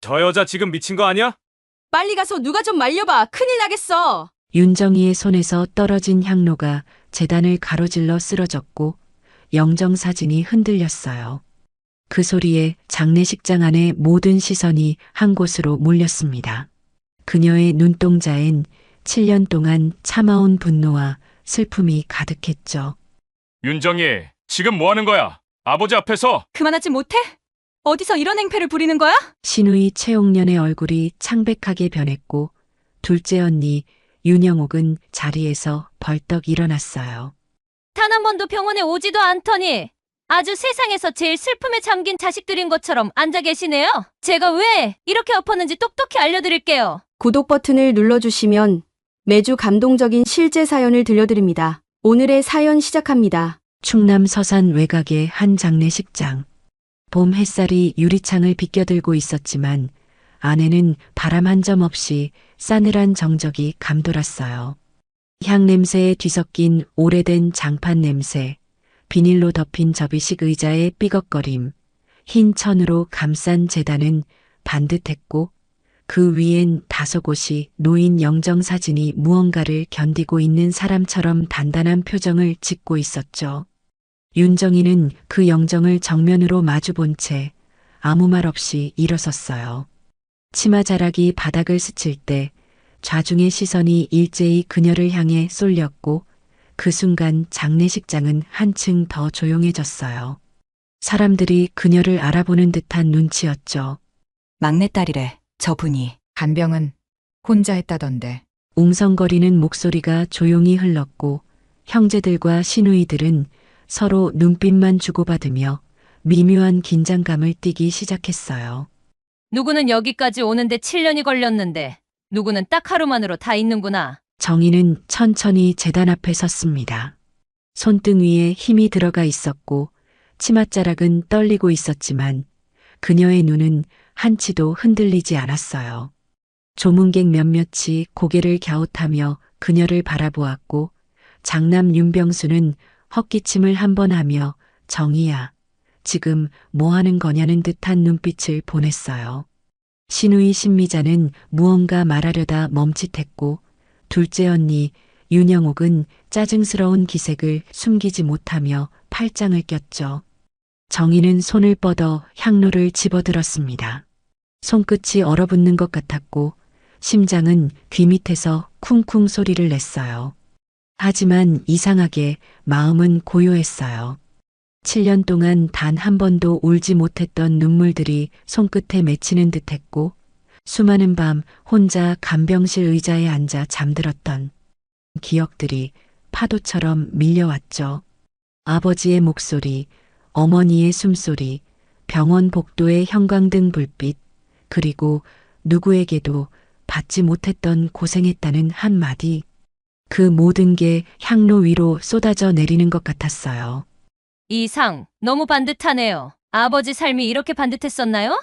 저 여자 지금 미친 거 아니야? 빨리 가서 누가 좀 말려봐. 큰일 나겠어. 윤정이의 손에서 떨어진 향로가 재단을 가로질러 쓰러졌고 영정사진이 흔들렸어요. 그 소리에 장례식장 안의 모든 시선이 한 곳으로 몰렸습니다. 그녀의 눈동자엔 7년 동안 참아온 분노와 슬픔이 가득했죠. 윤정이, 지금 뭐 하는 거야? 아버지 앞에서. 그만하지 못해? 어디서 이런 행패를 부리는 거야? 신우이 최옥년의 얼굴이 창백하게 변했고 둘째 언니 윤영옥은 자리에서 벌떡 일어났어요. 단 한 번도 병원에 오지도 않더니 아주 세상에서 제일 슬픔에 잠긴 자식들인 것처럼 앉아 계시네요. 제가 왜 이렇게 엎었는지 똑똑히 알려드릴게요. 구독 버튼을 눌러주시면 매주 감동적인 실제 사연을 들려드립니다. 오늘의 사연 시작합니다. 충남 서산 외곽의 한 장례식장. 봄 햇살이 유리창을 비껴들고 있었지만 안에는 바람 한 점 없이 싸늘한 정적이 감돌았어요. 향 냄새에 뒤섞인 오래된 장판 냄새, 비닐로 덮인 접이식 의자의 삐걱거림, 흰 천으로 감싼 재단은 반듯했고 그 위엔 다소 곳이 놓인 영정사진이 무언가를 견디고 있는 사람처럼 단단한 표정을 짓고 있었죠. 윤정이는 그 영정을 정면으로 마주본 채 아무 말 없이 일어섰어요. 치마자락이 바닥을 스칠 때 좌중의 시선이 일제히 그녀를 향해 쏠렸고 그 순간 장례식장은 한층 더 조용해졌어요. 사람들이 그녀를 알아보는 듯한 눈치였죠. 막내딸이래, 저분이. 간병은 혼자 했다던데. 웅성거리는 목소리가 조용히 흘렀고 형제들과 시누이들은 서로 눈빛만 주고받으며 미묘한 긴장감을 띠기 시작했어요. 누구는 여기까지 오는데 7년이 걸렸는데 누구는 딱 하루만으로 다 있는구나. 정희는 천천히 재단 앞에 섰습니다. 손등 위에 힘이 들어가 있었고 치맛자락은 떨리고 있었지만 그녀의 눈은 한치도 흔들리지 않았어요. 조문객 몇몇이 고개를 갸웃하며 그녀를 바라보았고 장남 윤병수는 헛기침을 한 번 하며 정희야, 지금 뭐 하는 거냐는 듯한 눈빛을 보냈어요. 신우이 신미자는 무언가 말하려다 멈칫했고 둘째 언니 윤영옥은 짜증스러운 기색을 숨기지 못하며 팔짱을 꼈죠. 정희는 손을 뻗어 향로를 집어들었습니다. 손끝이 얼어붙는 것 같았고 심장은 귀 밑에서 쿵쿵 소리를 냈어요. 하지만 이상하게 마음은 고요했어요. 7년 동안 단 한 번도 울지 못했던 눈물들이 손끝에 맺히는 듯했고 수많은 밤 혼자 간병실 의자에 앉아 잠들었던 기억들이 파도처럼 밀려왔죠. 아버지의 목소리, 어머니의 숨소리, 병원 복도의 형광등 불빛, 그리고 누구에게도 받지 못했던 고생했다는 한마디. 그 모든 게 향로 위로 쏟아져 내리는 것 같았어요. 이 상 너무 반듯하네요. 아버지 삶이 이렇게 반듯했었나요?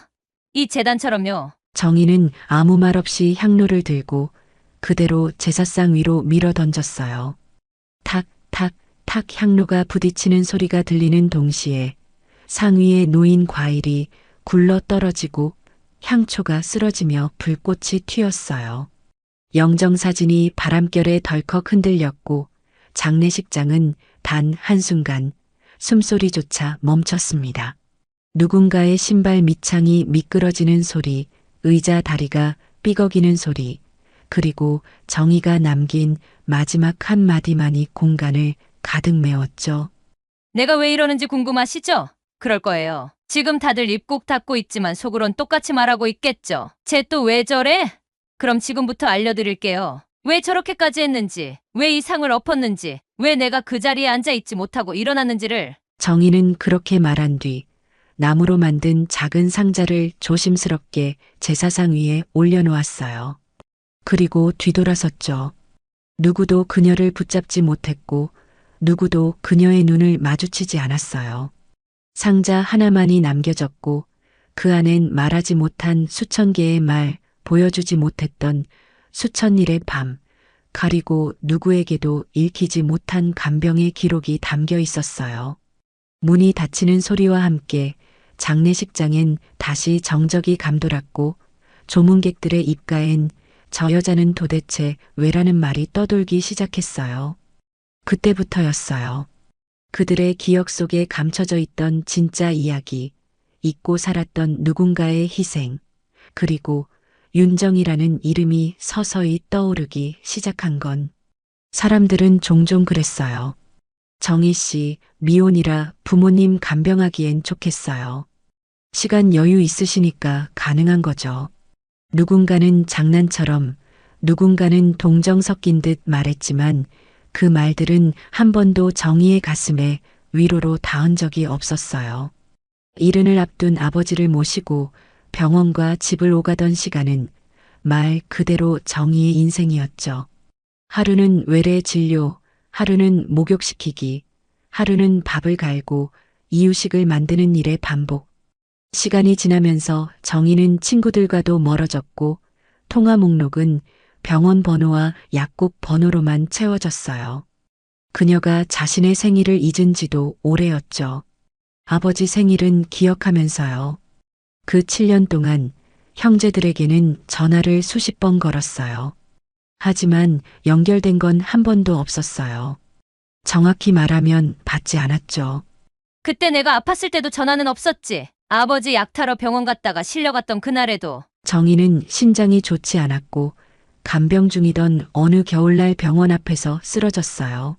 이 재단처럼요. 정희는 아무 말 없이 향로를 들고 그대로 제사상 위로 밀어 던졌어요. 탁, 탁, 탁 향로가 부딪히는 소리가 들리는 동시에 상위에 놓인 과일이 굴러 떨어지고 향초가 쓰러지며 불꽃이 튀었어요. 영정사진이 바람결에 덜컥 흔들렸고 장례식장은 단 한순간 숨소리조차 멈췄습니다. 누군가의 신발 밑창이 미끄러지는 소리, 의자 다리가 삐걱이는 소리, 그리고 정희가 남긴 마지막 한마디만이 공간을 가득 메웠죠. 내가 왜 이러는지 궁금하시죠? 그럴 거예요. 지금 다들 입 꼭 닫고 있지만 속으론 똑같이 말하고 있겠죠. 쟤 또 왜 저래? 그럼 지금부터 알려드릴게요. 왜 저렇게까지 했는지, 왜 이 상을 엎었는지, 왜 내가 그 자리에 앉아있지 못하고 일어났는지를. 정희는 그렇게 말한 뒤 나무로 만든 작은 상자를 조심스럽게 제사상 위에 올려놓았어요. 그리고 뒤돌아섰죠. 누구도 그녀를 붙잡지 못했고 누구도 그녀의 눈을 마주치지 않았어요. 상자 하나만이 남겨졌고 그 안엔 말하지 못한 수천 개의 말, 보여주지 못했던 수천 일의 밤, 가리고 누구에게도 읽히지 못한 간병의 기록이 담겨 있었어요. 문이 닫히는 소리와 함께 장례식장엔 다시 정적이 감돌았고 조문객들의 입가엔 저 여자는 도대체 왜라는 말이 떠돌기 시작했어요. 그때부터였어요. 그들의 기억 속에 감춰져 있던 진짜 이야기, 잊고 살았던 누군가의 희생, 그리고 윤정이라는 이름이 서서히 떠오르기 시작한 건 사람들은 종종 그랬어요. 정희 씨, 미혼이라 부모님 간병하기엔 좋겠어요. 시간 여유 있으시니까 가능한 거죠. 누군가는 장난처럼, 누군가는 동정 섞인 듯 말했지만 그 말들은 한 번도 정희의 가슴에 위로로 닿은 적이 없었어요. 이른을 앞둔 아버지를 모시고 병원과 집을 오가던 시간은 말 그대로 정희의 인생이었죠. 하루는 외래 진료, 하루는 목욕시키기, 하루는 밥을 갈고 이유식을 만드는 일의 반복. 시간이 지나면서 정희는 친구들과도 멀어졌고 통화 목록은 병원 번호와 약국 번호로만 채워졌어요. 그녀가 자신의 생일을 잊은 지도 오래였죠. 아버지 생일은 기억하면서요. 그 7년 동안 형제들에게는 전화를 수십 번 걸었어요. 하지만 연결된 건 한 번도 없었어요. 정확히 말하면 받지 않았죠. 그때 내가 아팠을 때도 전화는 없었지. 아버지 약 타러 병원 갔다가 실려갔던 그날에도. 정희는 신장이 좋지 않았고 간병 중이던 어느 겨울날 병원 앞에서 쓰러졌어요.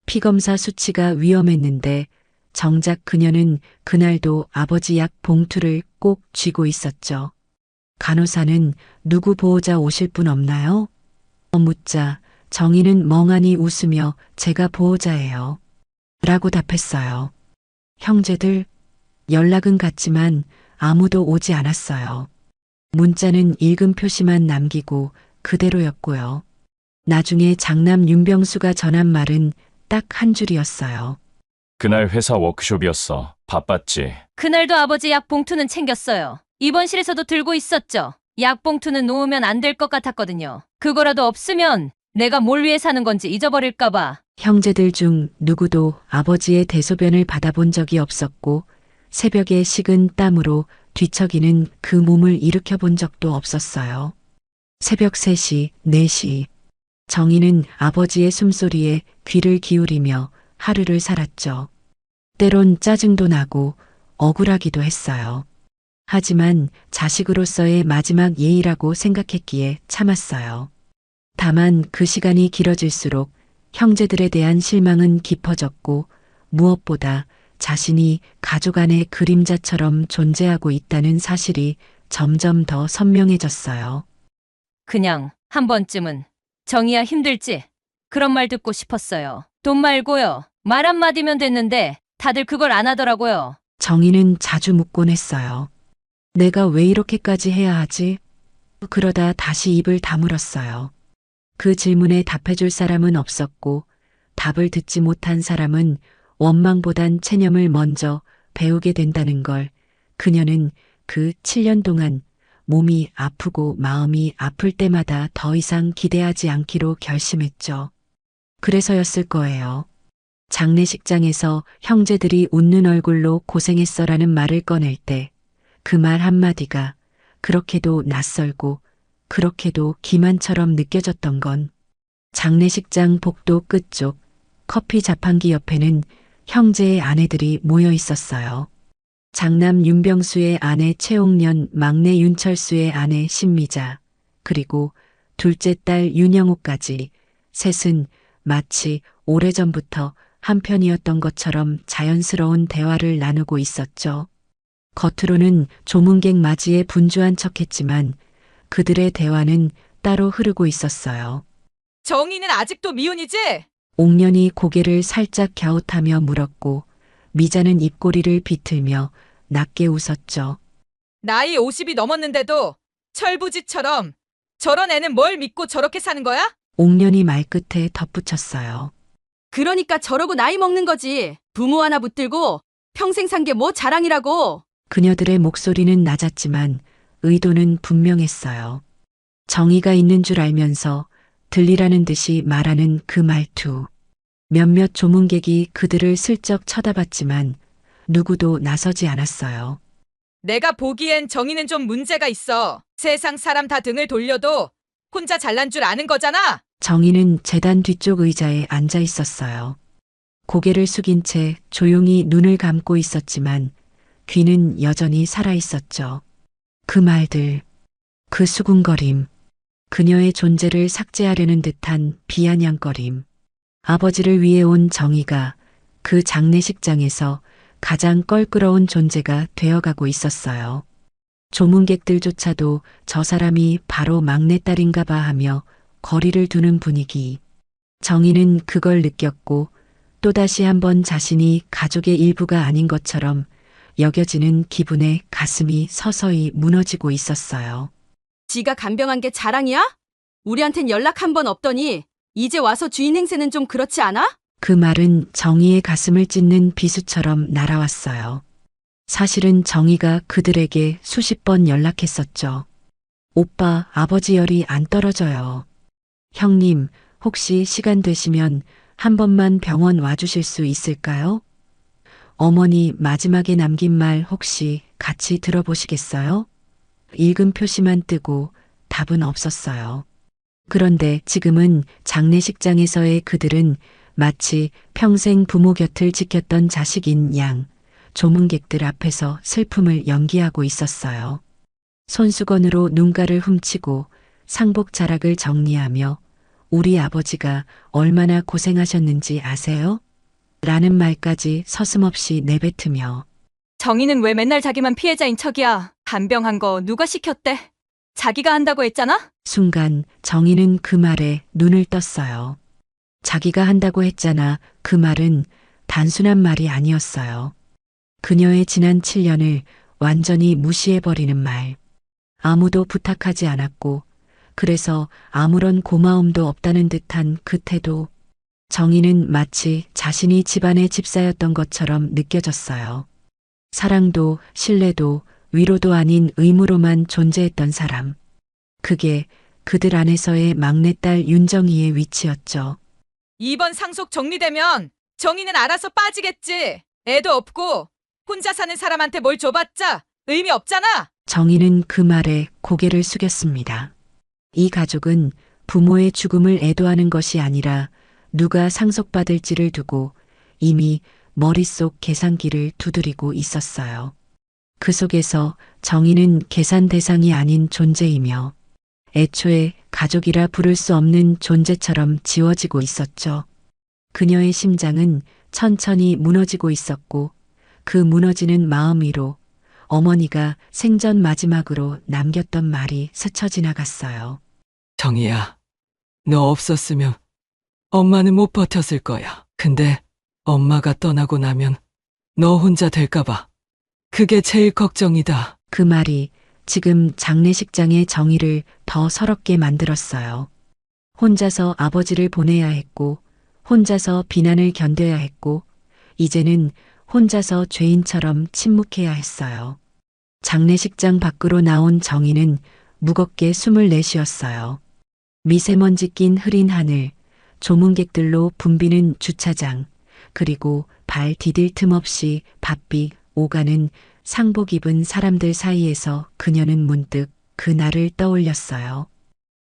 피검사 수치가 위험했는데 정작 그녀는 그날도 아버지 약 봉투를 꼭 쥐고 있었죠. 간호사는 누구 보호자 오실 분 없나요? 묻자 정희는 멍하니 웃으며 제가 보호자예요. 라고 답했어요. 형제들, 연락은 갔지만 아무도 오지 않았어요. 문자는 읽은 표시만 남기고 그대로였고요. 나중에 장남 윤병수가 전한 말은 딱 한 줄이었어요. 그날 회사 워크숍이었어. 바빴지. 그날도 아버지 약 봉투는 챙겼어요. 입원실에서도 들고 있었죠. 약 봉투는 놓으면 안 될 것 같았거든요. 그거라도 없으면 내가 뭘 위해 사는 건지 잊어버릴까봐. 형제들 중 누구도 아버지의 대소변을 받아본 적이 없었고 새벽에 식은 땀으로 뒤척이는 그 몸을 일으켜본 적도 없었어요. 새벽 3시, 4시. 정희는 아버지의 숨소리에 귀를 기울이며 하루를 살았죠. 때론 짜증도 나고 억울하기도 했어요. 하지만 자식으로서의 마지막 예의라고 생각했기에 참았어요. 다만 그 시간이 길어질수록 형제들에 대한 실망은 깊어졌고 무엇보다 자신이 가족 안의 그림자처럼 존재하고 있다는 사실이 점점 더 선명해졌어요. 그냥 한 번쯤은 정희야 힘들지? 그런 말 듣고 싶었어요. 돈 말고요. 말 한마디면 됐는데 다들 그걸 안 하더라고요. 정희는 자주 묻곤 했어요. 내가 왜 이렇게까지 해야 하지? 그러다 다시 입을 다물었어요. 그 질문에 답해줄 사람은 없었고 답을 듣지 못한 사람은 원망보단 체념을 먼저 배우게 된다는 걸 그녀는 그 7년 동안 몸이 아프고 마음이 아플 때마다 더 이상 기대하지 않기로 결심했죠. 그래서였을 거예요. 장례식장에서 형제들이 웃는 얼굴로 고생했어라는 말을 꺼낼 때 그 말 한마디가 그렇게도 낯설고 그렇게도 기만처럼 느껴졌던 건 장례식장 복도 끝쪽 커피 자판기 옆에는 형제의 아내들이 모여 있었어요. 장남 윤병수의 아내 최옥년, 막내 윤철수의 아내 신미자, 그리고 둘째 딸 윤영옥까지 셋은 마치 오래전부터 한편이었던 것처럼 자연스러운 대화를 나누고 있었죠. 겉으로는 조문객 맞이에 분주한 척했지만 그들의 대화는 따로 흐르고 있었어요. 정희는 아직도 미혼이지? 옥년이 고개를 살짝 갸웃하며 물었고 미자는 입꼬리를 비틀며 낮게 웃었죠. 나이 50이 넘었는데도 철부지처럼 저런 애는 뭘 믿고 저렇게 사는 거야? 옥년이 말끝에 덧붙였어요. 그러니까 저러고 나이 먹는 거지. 부모 하나 붙들고 평생 산 게 뭐 자랑이라고. 그녀들의 목소리는 낮았지만 의도는 분명했어요. 정의가 있는 줄 알면서 들리라는 듯이 말하는 그 말투. 몇몇 조문객이 그들을 슬쩍 쳐다봤지만 누구도 나서지 않았어요. 내가 보기엔 정희는 좀 문제가 있어. 세상 사람 다 등을 돌려도 혼자 잘난 줄 아는 거잖아. 정희는 재단 뒤쪽 의자에 앉아 있었어요. 고개를 숙인 채 조용히 눈을 감고 있었지만 귀는 여전히 살아 있었죠. 그 말들, 그 수군거림, 그녀의 존재를 삭제하려는 듯한 비아냥거림. 아버지를 위해 온 정희가 그 장례식장에서 가장 껄끄러운 존재가 되어가고 있었어요. 조문객들조차도 저 사람이 바로 막내딸인가 봐 하며 거리를 두는 분위기. 정희는 그걸 느꼈고 또다시 한번 자신이 가족의 일부가 아닌 것처럼 여겨지는 기분에 가슴이 서서히 무너지고 있었어요. 지가 간병한 게 자랑이야? 우리한텐 연락 한 번 없더니 이제 와서 주인 행세는 좀 그렇지 않아? 그 말은 정희의 가슴을 찢는 비수처럼 날아왔어요. 사실은 정희가 그들에게 수십 번 연락했었죠. 오빠, 아버지 열이 안 떨어져요. 형님, 혹시 시간 되시면 한 번만 병원 와주실 수 있을까요? 어머니 마지막에 남긴 말 혹시 같이 들어보시겠어요? 읽은 표시만 뜨고 답은 없었어요. 그런데 지금은 장례식장에서의 그들은 마치 평생 부모 곁을 지켰던 자식인 양, 조문객들 앞에서 슬픔을 연기하고 있었어요. 손수건으로 눈가를 훔치고 상복 자락을 정리하며 우리 아버지가 얼마나 고생하셨는지 아세요? 라는 말까지 서슴없이 내뱉으며 정희는 왜 맨날 자기만 피해자인 척이야? 간병한 거 누가 시켰대? 자기가 한다고 했잖아? 순간 정희는 그 말에 눈을 떴어요. 자기가 한다고 했잖아. 그 말은 단순한 말이 아니었어요. 그녀의 지난 7년을 완전히 무시해버리는 말. 아무도 부탁하지 않았고 그래서 아무런 고마움도 없다는 듯한 그 태도. 정희는 마치 자신이 집안의 집사였던 것처럼 느껴졌어요. 사랑도 신뢰도 위로도 아닌 의무로만 존재했던 사람. 그게 그들 안에서의 막내딸 윤정희의 위치였죠. 이번 상속 정리되면 정희는 알아서 빠지겠지. 애도 없고 혼자 사는 사람한테 뭘 줘봤자 의미 없잖아. 정희는 그 말에 고개를 숙였습니다. 이 가족은 부모의 죽음을 애도하는 것이 아니라 누가 상속받을지를 두고 이미 머릿속 계산기를 두드리고 있었어요. 그 속에서 정희는 계산 대상이 아닌 존재이며 애초에 가족이라 부를 수 없는 존재처럼 지워지고 있었죠. 그녀의 심장은 천천히 무너지고 있었고 그 무너지는 마음 위로 어머니가 생전 마지막으로 남겼던 말이 스쳐 지나갔어요. 정희야, 너 없었으면 엄마는 못 버텼을 거야. 근데 엄마가 떠나고 나면 너 혼자 될까봐. 그게 제일 걱정이다. 그 말이 지금 장례식장의 정의를 더 서럽게 만들었어요. 혼자서 아버지를 보내야 했고, 혼자서 비난을 견뎌야 했고, 이제는 혼자서 죄인처럼 침묵해야 했어요. 장례식장 밖으로 나온 정희는 무겁게 숨을 내쉬었어요. 미세먼지 낀 흐린 하늘, 조문객들로 붐비는 주차장, 그리고 발 디딜 틈 없이 바삐 오가는 상복 입은 사람들 사이에서 그녀는 문득 그날을 떠올렸어요.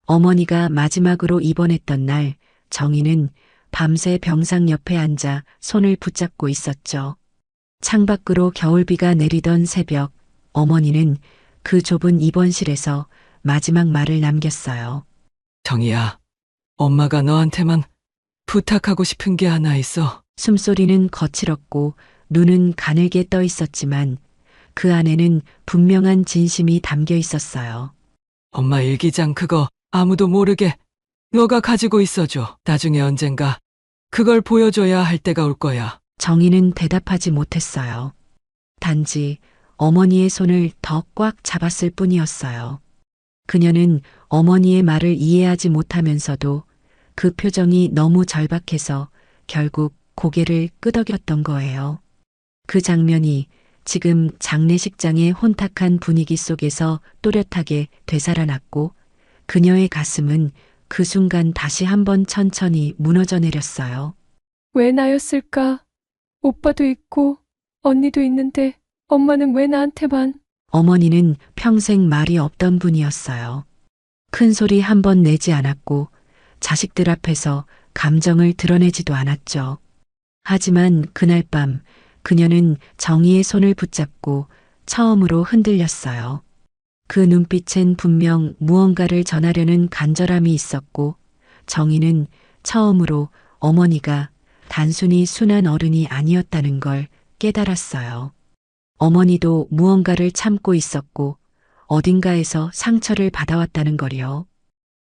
어머니가 마지막으로 입원했던 날, 정희는 밤새 병상 옆에 앉아 손을 붙잡고 있었죠. 창밖으로 겨울비가 내리던 새벽, 어머니는 그 좁은 입원실에서 마지막 말을 남겼어요. 정희야, 엄마가 너한테만 부탁하고 싶은 게 하나 있어. 숨소리는 거칠었고 눈은 가늘게 떠 있었지만 그 안에는 분명한 진심이 담겨 있었어요. 엄마 일기장 그거 아무도 모르게 너가 가지고 있어줘. 나중에 언젠가 그걸 보여줘야 할 때가 올 거야. 정희는 대답하지 못했어요. 단지 어머니의 손을 더 꽉 잡았을 뿐이었어요. 그녀는 어머니의 말을 이해하지 못하면서도 그 표정이 너무 절박해서 결국 고개를 끄덕였던 거예요. 그 장면이 지금 장례식장의 혼탁한 분위기 속에서 또렷하게 되살아났고 그녀의 가슴은 그 순간 다시 한번 천천히 무너져 내렸어요. 왜 나였을까? 오빠도 있고 언니도 있는데 엄마는 왜 나한테만? 어머니는 평생 말이 없던 분이었어요. 큰 소리 한 번 내지 않았고 자식들 앞에서 감정을 드러내지도 않았죠. 하지만 그날 밤 그녀는 정희의 손을 붙잡고 처음으로 흔들렸어요. 그 눈빛엔 분명 무언가를 전하려는 간절함이 있었고 정희는 처음으로 어머니가 단순히 순한 어른이 아니었다는 걸 깨달았어요. 어머니도 무언가를 참고 있었고 어딘가에서 상처를 받아왔다는 거리요.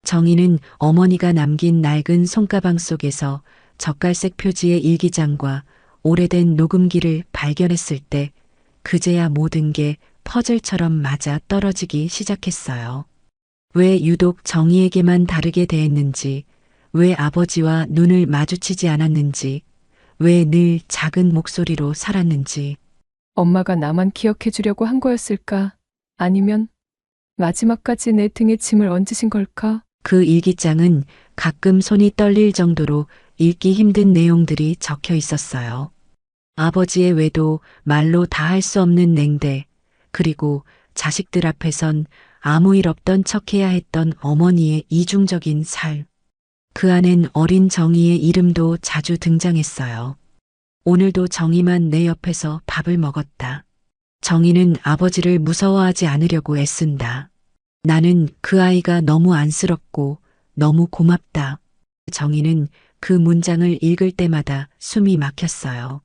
정희는 어머니가 남긴 낡은 손가방 속에서 젓갈색 표지의 일기장과 오래된 녹음기를 발견했을 때 그제야 모든 게 퍼즐처럼 맞아 떨어지기 시작했어요. 왜 유독 정희에게만 다르게 대했는지, 왜 아버지와 눈을 마주치지 않았는지, 왜 늘 작은 목소리로 살았는지. 엄마가 나만 기억해 주려고 한 거였을까? 아니면 마지막까지 내 등에 짐을 얹으신 걸까? 그 일기장은 가끔 손이 떨릴 정도로 읽기 힘든 내용들이 적혀 있었어요. 아버지의 외도, 말로 다 할 수 없는 냉대, 그리고 자식들 앞에선 아무 일 없던 척해야 했던 어머니의 이중적인 삶. 그 안엔 어린 정희의 이름도 자주 등장했어요. 오늘도 정희만 내 옆에서 밥을 먹었다. 정희는 아버지를 무서워하지 않으려고 애쓴다. 나는 그 아이가 너무 안쓰럽고 너무 고맙다. 정희는 그 문장을 읽을 때마다 숨이 막혔어요.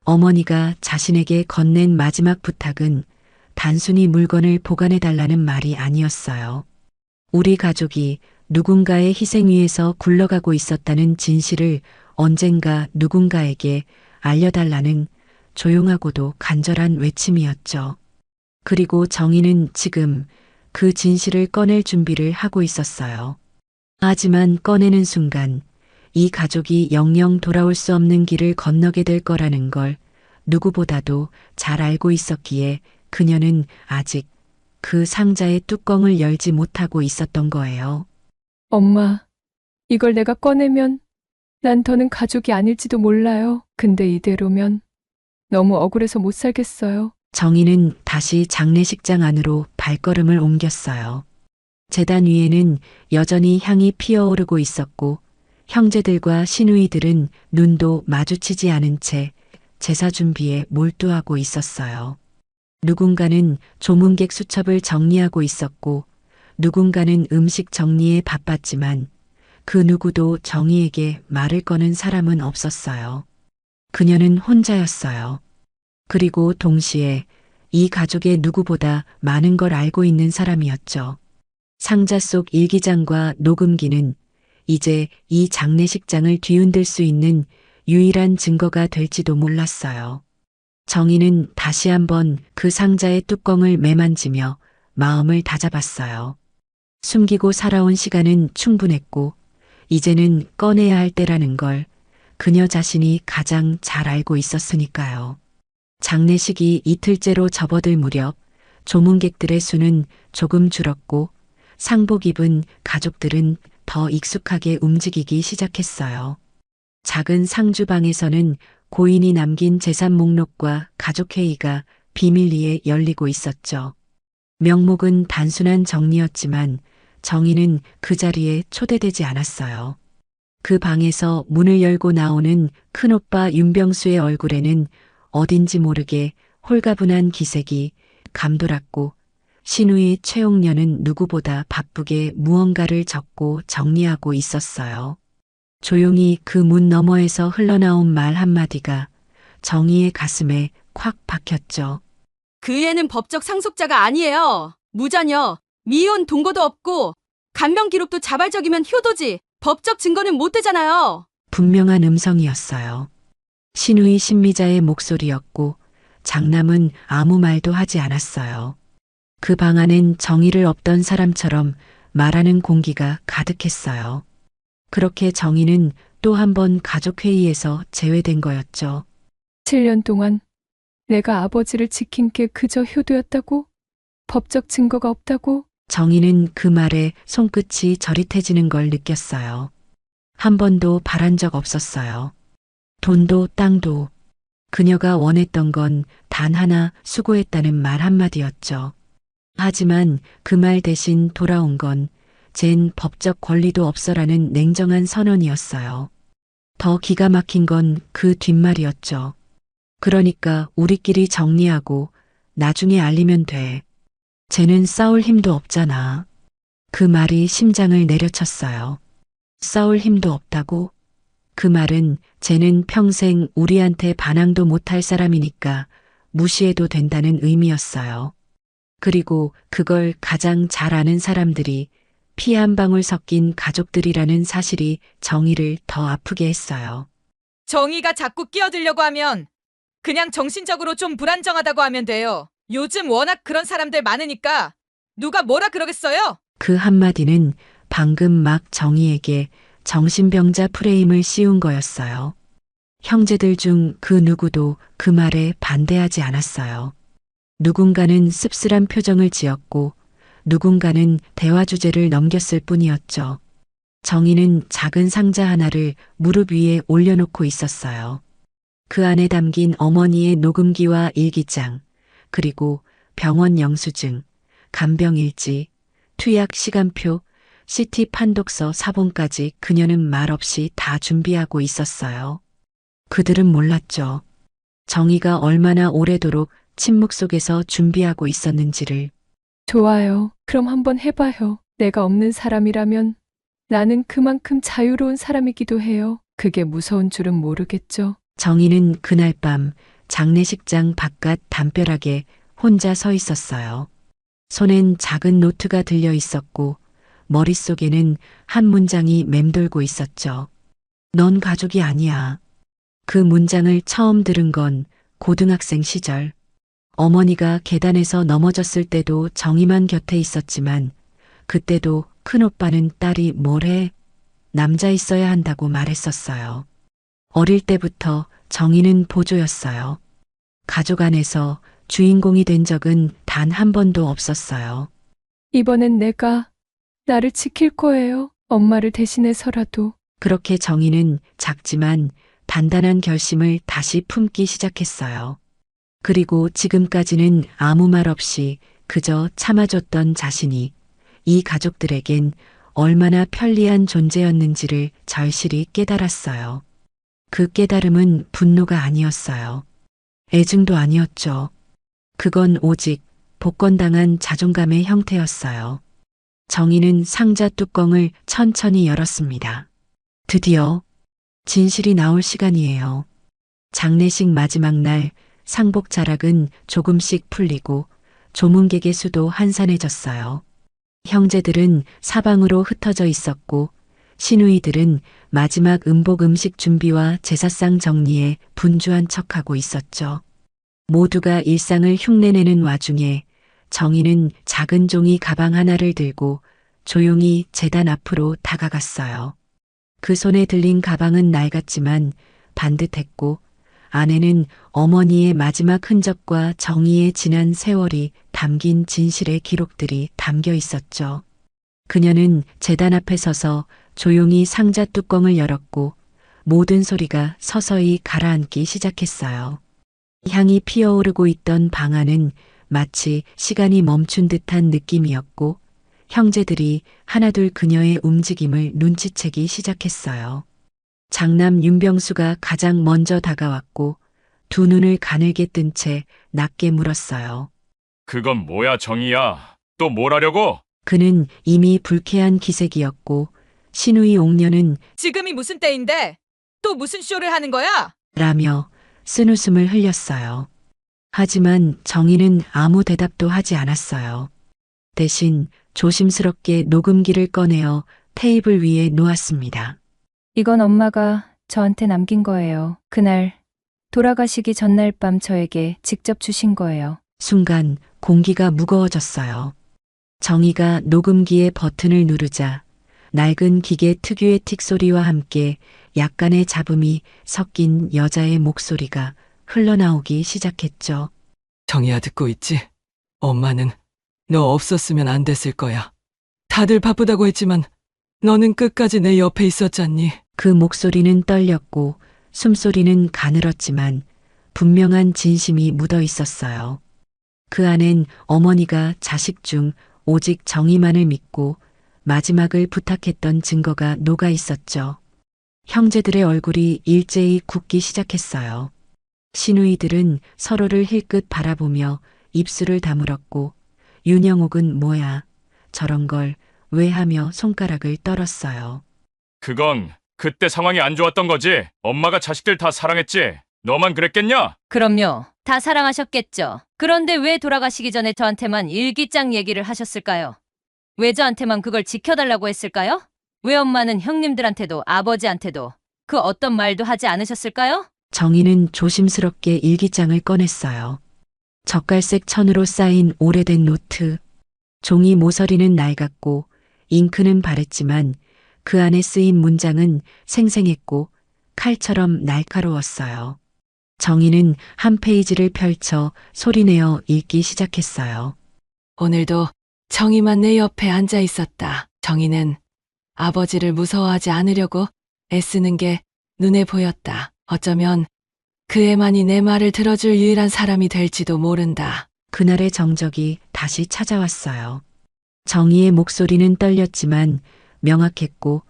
어머니가 자신에게 건넨 마지막 부탁은 단순히 물건을 보관해달라는 말이 아니었어요. 우리 가족이 누군가의 희생 위에서 굴러가고 있었다는 진실을 언젠가 누군가에게 알려달라는 조용하고도 간절한 외침이었죠. 그리고 정희는 지금 그 진실을 꺼낼 준비를 하고 있었어요. 하지만 꺼내는 순간 이 가족이 영영 돌아올 수 없는 길을 건너게 될 거라는 걸 누구보다도 잘 알고 있었기에 그녀는 아직 그 상자의 뚜껑을 열지 못하고 있었던 거예요. 엄마, 이걸 내가 꺼내면 난 더는 가족이 아닐지도 몰라요. 근데 이대로면 너무 억울해서 못 살겠어요. 정희는 다시 장례식장 안으로 발걸음을 옮겼어요. 제단 위에는 여전히 향이 피어오르고 있었고 형제들과 시누이들은 눈도 마주치지 않은 채 제사 준비에 몰두하고 있었어요. 누군가는 조문객 수첩을 정리하고 있었고 누군가는 음식 정리에 바빴지만 그 누구도 정희에게 말을 거는 사람은 없었어요. 그녀는 혼자였어요. 그리고 동시에 이 가족의 누구보다 많은 걸 알고 있는 사람이었죠. 상자 속 일기장과 녹음기는 이제 이 장례식장을 뒤흔들 수 있는 유일한 증거가 될지도 몰랐어요. 정희는 다시 한번 그 상자의 뚜껑을 매만지며 마음을 다잡았어요. 숨기고 살아온 시간은 충분했고 이제는 꺼내야 할 때라는 걸 그녀 자신이 가장 잘 알고 있었으니까요. 장례식이 이틀째로 접어들 무렵 조문객들의 수는 조금 줄었고 상복 입은 가족들은 더 익숙하게 움직이기 시작했어요. 작은 상주방에서는 고인이 남긴 재산 목록과 가족회의가 비밀리에 열리고 있었죠. 명목은 단순한 정리였지만 정희는 그 자리에 초대되지 않았어요. 그 방에서 문을 열고 나오는 큰오빠 윤병수의 얼굴에는 어딘지 모르게 홀가분한 기색이 감돌았고 시누이 최옥녀는 누구보다 바쁘게 무언가를 적고 정리하고 있었어요. 조용히 그 문 너머에서 흘러나온 말 한마디가 정희의 가슴에 콱 박혔죠. 그 애는 법적 상속자가 아니에요. 무자녀, 미혼 동거도 없고 간명 기록도 자발적이면 효도지. 법적 증거는 못 되잖아요. 분명한 음성이었어요. 시누이 신미자의 목소리였고 장남은 아무 말도 하지 않았어요. 그 방 안엔 정의를 없던 사람처럼 말하는 공기가 가득했어요. 그렇게 정희는 또 한 번 가족회의에서 제외된 거였죠. 7년 동안 내가 아버지를 지킨 게 그저 효도였다고? 법적 증거가 없다고? 정희는 그 말에 손끝이 저릿해지는 걸 느꼈어요. 한 번도 바란 적 없었어요. 돈도 땅도. 그녀가 원했던 건 단 하나 수고했다는 말 한마디였죠. 하지만 그 말 대신 돌아온 건 쟨 법적 권리도 없어라는 냉정한 선언이었어요. 더 기가 막힌 건 그 뒷말이었죠. 그러니까 우리끼리 정리하고 나중에 알리면 돼. 쟤는 싸울 힘도 없잖아. 그 말이 심장을 내려쳤어요. 싸울 힘도 없다고? 그 말은 쟤는 평생 우리한테 반항도 못할 사람이니까 무시해도 된다는 의미였어요. 그리고 그걸 가장 잘 아는 사람들이 피 한 방울 섞인 가족들이라는 사실이 정의를 더 아프게 했어요. 정의가 자꾸 끼어들려고 하면 그냥 정신적으로 좀 불안정하다고 하면 돼요. 요즘 워낙 그런 사람들 많으니까 누가 뭐라 그러겠어요? 그 한마디는 방금 막 정의에게 정신병자 프레임을 씌운 거였어요. 형제들 중 그 누구도 그 말에 반대하지 않았어요. 누군가는 씁쓸한 표정을 지었고 누군가는 대화 주제를 넘겼을 뿐이었죠. 정의는 작은 상자 하나를 무릎 위에 올려놓고 있었어요. 그 안에 담긴 어머니의 녹음기와 일기장, 그리고 병원 영수증, 간병일지, 투약 시간표, CT 판독서 사본까지 그녀는 말없이 다 준비하고 있었어요. 그들은 몰랐죠. 정의가 얼마나 오래도록 침묵 속에서 준비하고 있었는지를. 좋아요. 그럼 한번 해봐요. 내가 없는 사람이라면 나는 그만큼 자유로운 사람이기도 해요. 그게 무서운 줄은 모르겠죠. 정의는 그날 밤 장례식장 바깥 담벼락에 혼자 서 있었어요. 손엔 작은 노트가 들려 있었고 머릿속에는 한 문장이 맴돌고 있었죠. 넌 가족이 아니야. 그 문장을 처음 들은 건 고등학생 시절. 어머니가 계단에서 넘어졌을 때도 정의만 곁에 있었지만 그때도 큰오빠는 딸이 뭘 해? 남자 있어야 한다고 말했었어요. 어릴 때부터 정의는 보조였어요. 가족 안에서 주인공이 된 적은 단 한 번도 없었어요. 이번엔 내가 나를 지킬 거예요. 엄마를 대신해서라도. 그렇게 정의는 작지만 단단한 결심을 다시 품기 시작했어요. 그리고 지금까지는 아무 말 없이 그저 참아줬던 자신이 이 가족들에겐 얼마나 편리한 존재였는지를 절실히 깨달았어요. 그 깨달음은 분노가 아니었어요. 애증도 아니었죠. 그건 오직 복권당한 자존감의 형태였어요. 정의는 상자 뚜껑을 천천히 열었습니다. 드디어 진실이 나올 시간이에요. 장례식 마지막 날 상복 자락은 조금씩 풀리고 조문객의 수도 한산해졌어요. 형제들은 사방으로 흩어져 있었고 시누이들은 마지막 음복 음식 준비와 제사상 정리에 분주한 척하고 있었죠. 모두가 일상을 흉내내는 와중에 정의는 작은 종이 가방 하나를 들고 조용히 제단 앞으로 다가갔어요. 그 손에 들린 가방은 낡았지만 반듯했고 안에는 어머니의 마지막 흔적과 정의의 지난 세월이 담긴 진실의 기록들이 담겨 있었죠. 그녀는 제단 앞에 서서 조용히 상자 뚜껑을 열었고 모든 소리가 서서히 가라앉기 시작했어요. 향이 피어오르고 있던 방 안은 마치 시간이 멈춘 듯한 느낌이었고 형제들이 하나둘 그녀의 움직임을 눈치채기 시작했어요. 장남 윤병수가 가장 먼저 다가왔고 두 눈을 가늘게 뜬 채 낮게 물었어요. 그건 뭐야, 정의야? 또 뭘 하려고? 그는 이미 불쾌한 기색이었고 시누이 옥녀는 지금이 무슨 때인데 또 무슨 쇼를 하는 거야? 라며 쓴웃음을 흘렸어요. 하지만 정의는 아무 대답도 하지 않았어요. 대신 조심스럽게 녹음기를 꺼내어 테이블 위에 놓았습니다. 이건 엄마가 저한테 남긴 거예요. 그날 돌아가시기 전날 밤 저에게 직접 주신 거예요. 순간 공기가 무거워졌어요. 정의가 녹음기의 버튼을 누르자 낡은 기계 특유의 틱 소리와 함께 약간의 잡음이 섞인 여자의 목소리가 흘러나오기 시작했죠. 정이야 듣고 있지? 엄마는 너 없었으면 안 됐을 거야. 다들 바쁘다고 했지만 너는 끝까지 내 옆에 있었잖니. 그 목소리는 떨렸고 숨소리는 가늘었지만 분명한 진심이 묻어 있었어요. 그 안엔 어머니가 자식 중 오직 정의만을 믿고 마지막을 부탁했던 증거가 녹아 있었죠. 형제들의 얼굴이 일제히 굳기 시작했어요. 시누이들은 서로를 힐끗 바라보며 입술을 다물었고 윤영옥은 뭐야 저런 걸 왜 하며 손가락을 떨었어요. 그건 그때 상황이 안 좋았던 거지. 엄마가 자식들 다 사랑했지. 너만 그랬겠냐? 그럼요. 다 사랑하셨겠죠. 그런데 왜 돌아가시기 전에 저한테만 일기장 얘기를 하셨을까요? 왜 저한테만 그걸 지켜달라고 했을까요? 왜 엄마는 형님들한테도 아버지한테도 그 어떤 말도 하지 않으셨을까요? 정희는 조심스럽게 일기장을 꺼냈어요. 젓갈색 천으로 쌓인 오래된 노트. 종이 모서리는 낡았고 잉크는 바랬지만 그 안에 쓰인 문장은 생생했고 칼처럼 날카로웠어요. 정희는 한 페이지를 펼쳐 소리내어 읽기 시작했어요. 오늘도 정희만 내 옆에 앉아 있었다. 정희는 아버지를 무서워하지 않으려고 애쓰는 게 눈에 보였다. 어쩌면 그 애만이 내 말을 들어줄 유일한 사람이 될지도 모른다. 그날의 정적이 다시 찾아왔어요. 정희의 목소리는 떨렸지만 명확했고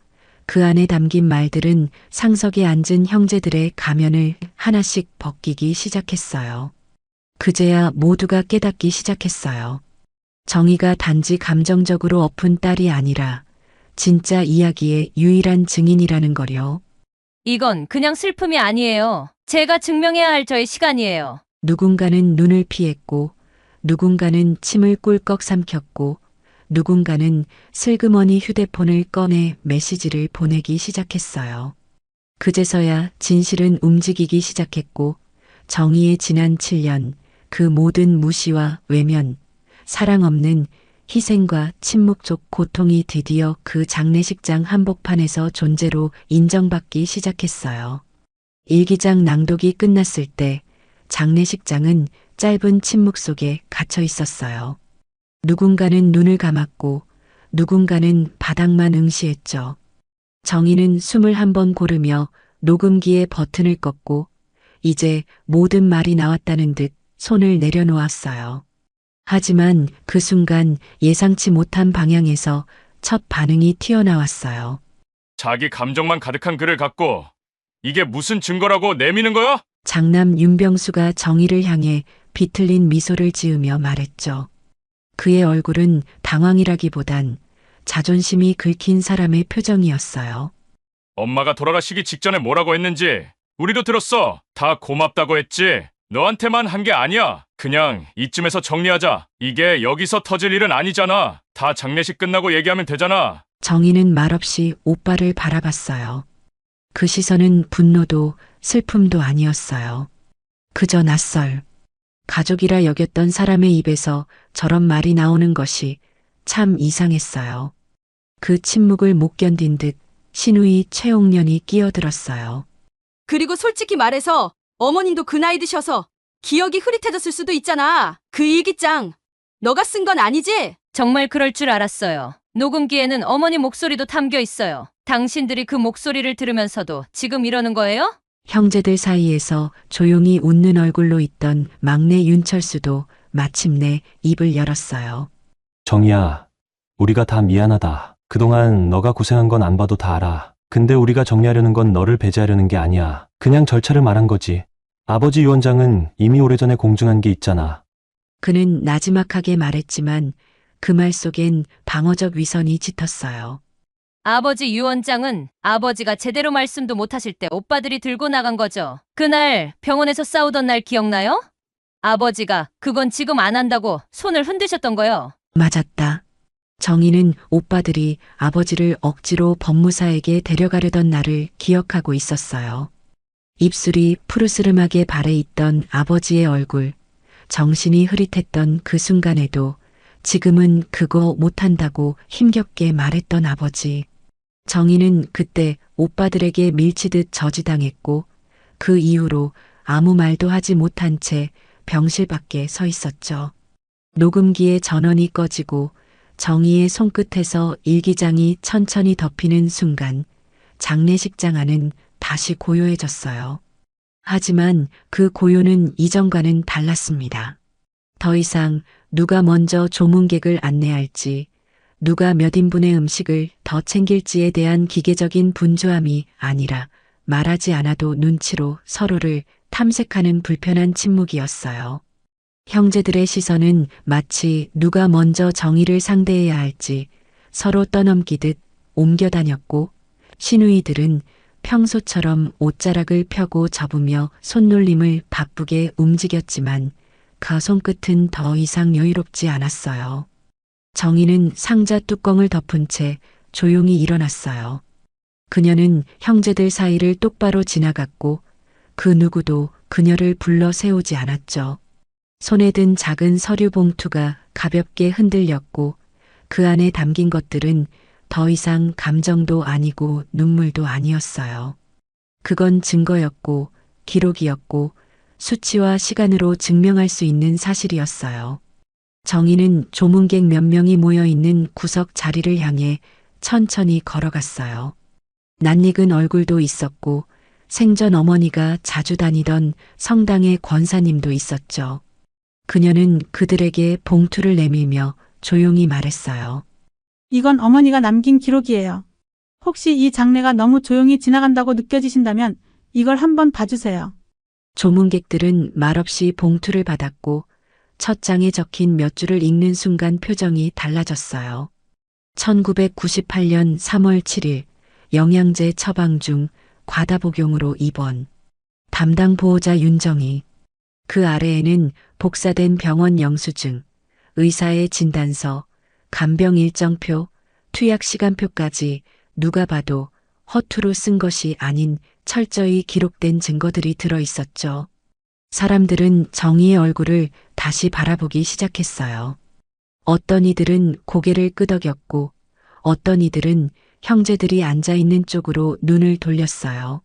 그 안에 담긴 말들은 상석에 앉은 형제들의 가면을 하나씩 벗기기 시작했어요. 그제야 모두가 깨닫기 시작했어요. 정희가 단지 감정적으로 엎은 딸이 아니라 진짜 이야기의 유일한 증인이라는 거요. 이건 그냥 슬픔이 아니에요. 제가 증명해야 할 저의 시간이에요. 누군가는 눈을 피했고 누군가는 침을 꿀꺽 삼켰고 누군가는 슬그머니 휴대폰을 꺼내 메시지를 보내기 시작했어요. 그제서야 진실은 움직이기 시작했고 정의의 지난 7년 그 모든 무시와 외면, 사랑 없는 희생과 침묵 속 고통이 드디어 그 장례식장 한복판에서 존재로 인정받기 시작했어요. 일기장 낭독이 끝났을 때 장례식장은 짧은 침묵 속에 갇혀 있었어요. 누군가는 눈을 감았고 누군가는 바닥만 응시했죠. 정희는 숨을 한번 고르며 녹음기의 버튼을 껐고 이제 모든 말이 나왔다는 듯 손을 내려놓았어요. 하지만 그 순간 예상치 못한 방향에서 첫 반응이 튀어나왔어요. 자기 감정만 가득한 글을 갖고 이게 무슨 증거라고 내미는 거야? 장남 윤병수가 정희를 향해 비틀린 미소를 지으며 말했죠. 그의 얼굴은 당황이라기보단 자존심이 긁힌 사람의 표정이었어요. 엄마가 돌아가시기 직전에 뭐라고 했는지 우리도 들었어. 다 고맙다고 했지. 너한테만 한 게 아니야. 그냥 이쯤에서 정리하자. 이게 여기서 터질 일은 아니잖아. 다 장례식 끝나고 얘기하면 되잖아. 정희는 말없이 오빠를 바라봤어요. 그 시선은 분노도 슬픔도 아니었어요. 그저 낯설, 가족이라 여겼던 사람의 입에서 저런 말이 나오는 것이 참 이상했어요. 그 침묵을 못 견딘 듯 시누이 최옥년이 끼어들었어요. 그리고 솔직히 말해서 어머님도 그 나이 드셔서 기억이 흐릿해졌을 수도 있잖아. 그 일기장 너가 쓴 건 아니지? 정말 그럴 줄 알았어요. 녹음기에는 어머니 목소리도 담겨 있어요. 당신들이 그 목소리를 들으면서도 지금 이러는 거예요? 형제들 사이에서 조용히 웃는 얼굴로 있던 막내 윤철수도 마침내 입을 열었어요. 정희야, 우리가 다 미안하다. 그동안 너가 고생한 건 안 봐도 다 알아. 근데 우리가 정리하려는 건 너를 배제하려는 게 아니야. 그냥 절차를 말한 거지. 아버지 유언장은 이미 오래전에 공증한 게 있잖아. 그는 나지막하게 말했지만 그 말 속엔 방어적 위선이 짙었어요. 아버지 유언장은 아버지가 제대로 말씀도 못하실 때 오빠들이 들고 나간 거죠. 그날 병원에서 싸우던 날 기억나요? 아버지가 그건 지금 안 한다고 손을 흔드셨던 거요. 맞았다. 정희는 오빠들이 아버지를 억지로 법무사에게 데려가려던 날을 기억하고 있었어요. 입술이 푸르스름하게 발해 있던 아버지의 얼굴, 정신이 흐릿했던 그 순간에도 지금은 그거 못한다고 힘겹게 말했던 아버지. 정희는 그때 오빠들에게 밀치듯 저지당했고 그 이후로 아무 말도 하지 못한 채 병실 밖에 서 있었죠. 녹음기의 전원이 꺼지고 정희의 손끝에서 일기장이 천천히 덮이는 순간 장례식장 안은 다시 고요해졌어요. 하지만 그 고요는 이전과는 달랐습니다. 더 이상 누가 먼저 조문객을 안내할지, 누가 몇 인분의 음식을 더 챙길지에 대한 기계적인 분주함이 아니라 말하지 않아도 눈치로 서로를 탐색하는 불편한 침묵이었어요. 형제들의 시선은 마치 누가 먼저 정의를 상대해야 할지 서로 떠넘기듯 옮겨다녔고, 시누이들은 평소처럼 옷자락을 펴고 접으며 손놀림을 바쁘게 움직였지만 그 손끝은 더 이상 여유롭지 않았어요. 정희는 상자 뚜껑을 덮은 채 조용히 일어났어요. 그녀는 형제들 사이를 똑바로 지나갔고 그 누구도 그녀를 불러 세우지 않았죠. 손에 든 작은 서류 봉투가 가볍게 흔들렸고 그 안에 담긴 것들은 더 이상 감정도 아니고 눈물도 아니었어요. 그건 증거였고 기록이었고 수치와 시간으로 증명할 수 있는 사실이었어요. 정희는 조문객 몇 명이 모여 있는 구석 자리를 향해 천천히 걸어갔어요. 낯익은 얼굴도 있었고 생전 어머니가 자주 다니던 성당의 권사님도 있었죠. 그녀는 그들에게 봉투를 내밀며 조용히 말했어요. 이건 어머니가 남긴 기록이에요. 혹시 이 장례가 너무 조용히 지나간다고 느껴지신다면 이걸 한번 봐주세요. 조문객들은 말없이 봉투를 받았고 첫 장에 적힌 몇 줄을 읽는 순간 표정이 달라졌어요. 1998년 3월 7일 영양제 처방 중 과다복용으로 입원. 담당 보호자 윤정희. 그 아래에는 복사된 병원 영수증, 의사의 진단서, 간병 일정표, 투약 시간표까지 누가 봐도 허투루 쓴 것이 아닌 철저히 기록된 증거들이 들어 있었죠. 사람들은 정희의 얼굴을 다시 바라보기 시작했어요. 어떤 이들은 고개를 끄덕였고 어떤 이들은 형제들이 앉아있는 쪽으로 눈을 돌렸어요.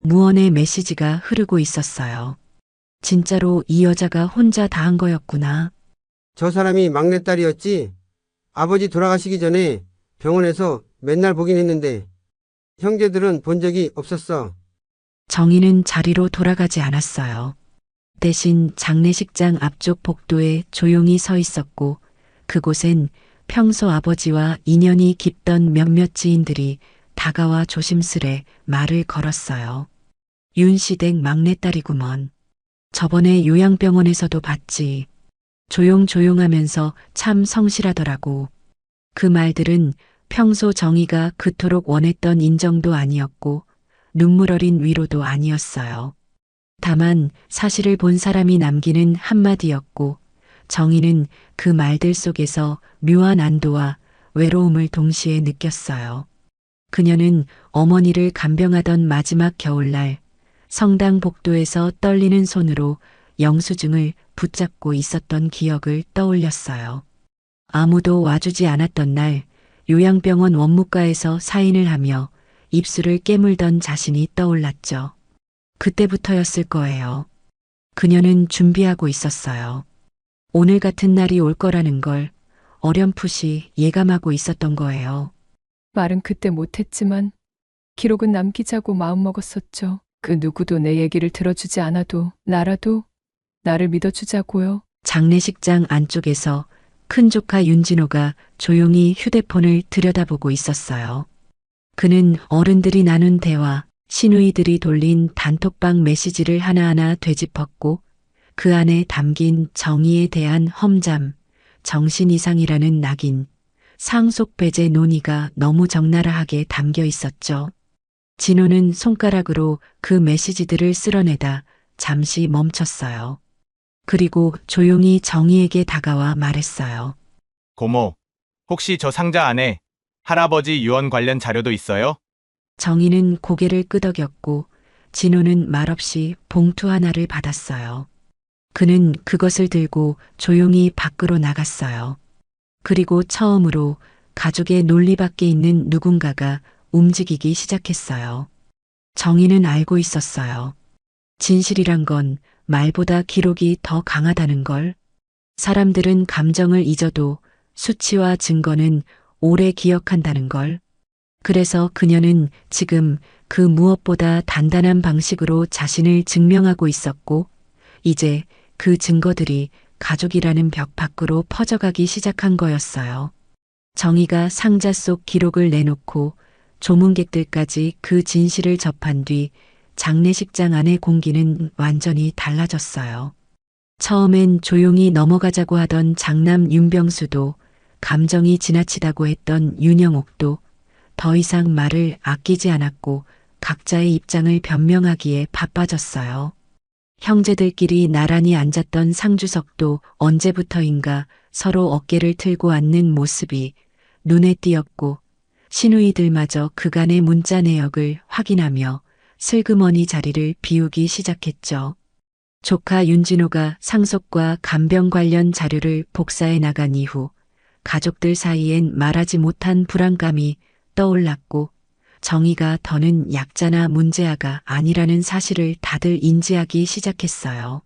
무언의 메시지가 흐르고 있었어요. 진짜로 이 여자가 혼자 다 한 거였구나. 저 사람이 막내딸이었지? 아버지 돌아가시기 전에 병원에서 맨날 보긴 했는데 형제들은 본 적이 없었어. 정희는 자리로 돌아가지 않았어요. 대신 장례식장 앞쪽 복도에 조용히 서 있었고 그곳엔 평소 아버지와 인연이 깊던 몇몇 지인들이 다가와 조심스레 말을 걸었어요. 윤시댁 막내딸이구먼. 저번에 요양병원에서도 봤지. 조용조용하면서 참 성실하더라고. 그 말들은 평소 정희가 그토록 원했던 인정도 아니었고 눈물 어린 위로도 아니었어요. 다만 사실을 본 사람이 남기는 한마디였고 정희는 그 말들 속에서 묘한 안도와 외로움을 동시에 느꼈어요. 그녀는 어머니를 간병하던 마지막 겨울날 성당 복도에서 떨리는 손으로 영수증을 붙잡고 있었던 기억을 떠올렸어요. 아무도 와주지 않았던 날 요양병원 원무과에서 사인을 하며 입술을 깨물던 자신이 떠올랐죠. 그때부터였을 거예요. 그녀는 준비하고 있었어요. 오늘 같은 날이 올 거라는 걸 어렴풋이 예감하고 있었던 거예요. 말은 그때 못했지만 기록은 남기자고 마음먹었었죠. 그 누구도 내 얘기를 들어주지 않아도 나라도 나를 믿어주자고요. 장례식장 안쪽에서 큰 조카 윤진호가 조용히 휴대폰을 들여다보고 있었어요. 그는 어른들이 나눈 대화, 시누이들이 돌린 단톡방 메시지를 하나하나 되짚었고 그 안에 담긴 정의에 대한 험담, 정신 이상이라는 낙인, 상속배제 논의가 너무 적나라하게 담겨 있었죠. 진호는 손가락으로 그 메시지들을 쓸어내다 잠시 멈췄어요. 그리고 조용히 정희에게 다가와 말했어요. 고모, 혹시 저 상자 안에 할아버지 유언 관련 자료도 있어요? 정희는 고개를 끄덕였고 진호는 말없이 봉투 하나를 받았어요. 그는 그것을 들고 조용히 밖으로 나갔어요. 그리고 처음으로 가족의 논리 밖에 있는 누군가가 움직이기 시작했어요. 정희는 알고 있었어요. 진실이란 건 말보다 기록이 더 강하다는 걸. 사람들은 감정을 잊어도 수치와 증거는 오래 기억한다는 걸. 그래서 그녀는 지금 그 무엇보다 단단한 방식으로 자신을 증명하고 있었고, 이제 그 증거들이 가족이라는 벽 밖으로 퍼져가기 시작한 거였어요. 정희가 상자 속 기록을 내놓고 조문객들까지 그 진실을 접한 뒤 장례식장 안의 공기는 완전히 달라졌어요. 처음엔 조용히 넘어가자고 하던 장남 윤병수도, 감정이 지나치다고 했던 윤영옥도 더 이상 말을 아끼지 않았고 각자의 입장을 변명하기에 바빠졌어요. 형제들끼리 나란히 앉았던 상주석도 언제부터인가 서로 어깨를 틀고 앉는 모습이 눈에 띄었고, 시누이들마저 그간의 문자 내역을 확인하며 슬그머니 자리를 비우기 시작했죠. 조카 윤진호가 상속과 간병 관련 자료를 복사해 나간 이후 가족들 사이엔 말하지 못한 불안감이 떠올랐고, 정희가 더는 약자나 문제아가 아니라는 사실을 다들 인지하기 시작했어요.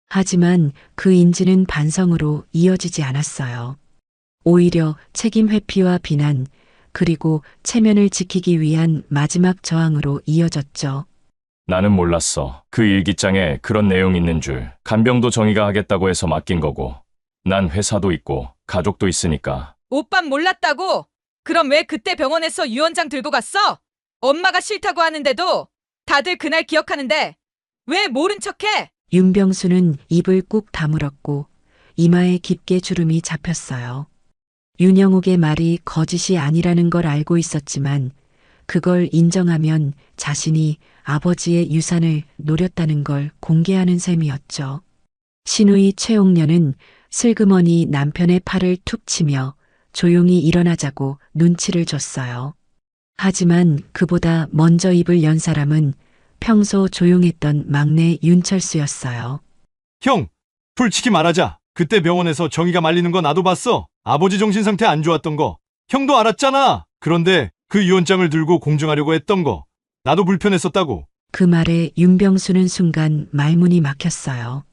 하지만 그 인지는 반성으로 이어지지 않았어요. 오히려 책임 회피와 비난, 그리고 체면을 지키기 위한 마지막 저항으로 이어졌죠. 나는 몰랐어. 그 일기장에 그런 내용 있는 줄. 간병도 정의가 하겠다고 해서 맡긴 거고. 난 회사도 있고 가족도 있으니까. 오빤 몰랐다고? 그럼 왜 그때 병원에서 유언장 들고 갔어? 엄마가 싫다고 하는데도 다들 그날 기억하는데 왜 모른 척해? 윤병수는 입을 꾹 다물었고 이마에 깊게 주름이 잡혔어요. 윤영옥의 말이 거짓이 아니라는 걸 알고 있었지만 그걸 인정하면 자신이 아버지의 유산을 노렸다는 걸 공개하는 셈이었죠. 시누이 최옥녀는 슬그머니 남편의 팔을 툭 치며 조용히 일어나자고 눈치를 줬어요. 하지만 그보다 먼저 입을 연 사람은 평소 조용했던 막내 윤철수였어요. 형, 솔직히 말하자. 그때 병원에서 정의가 말리는 거 나도 봤어. 아버지 정신 상태 안 좋았던 거. 형도 알았잖아. 그런데 그 유언장을 들고 공증하려고 했던 거. 나도 불편했었다고. 그 말에 윤병수는 순간 말문이 막혔어요.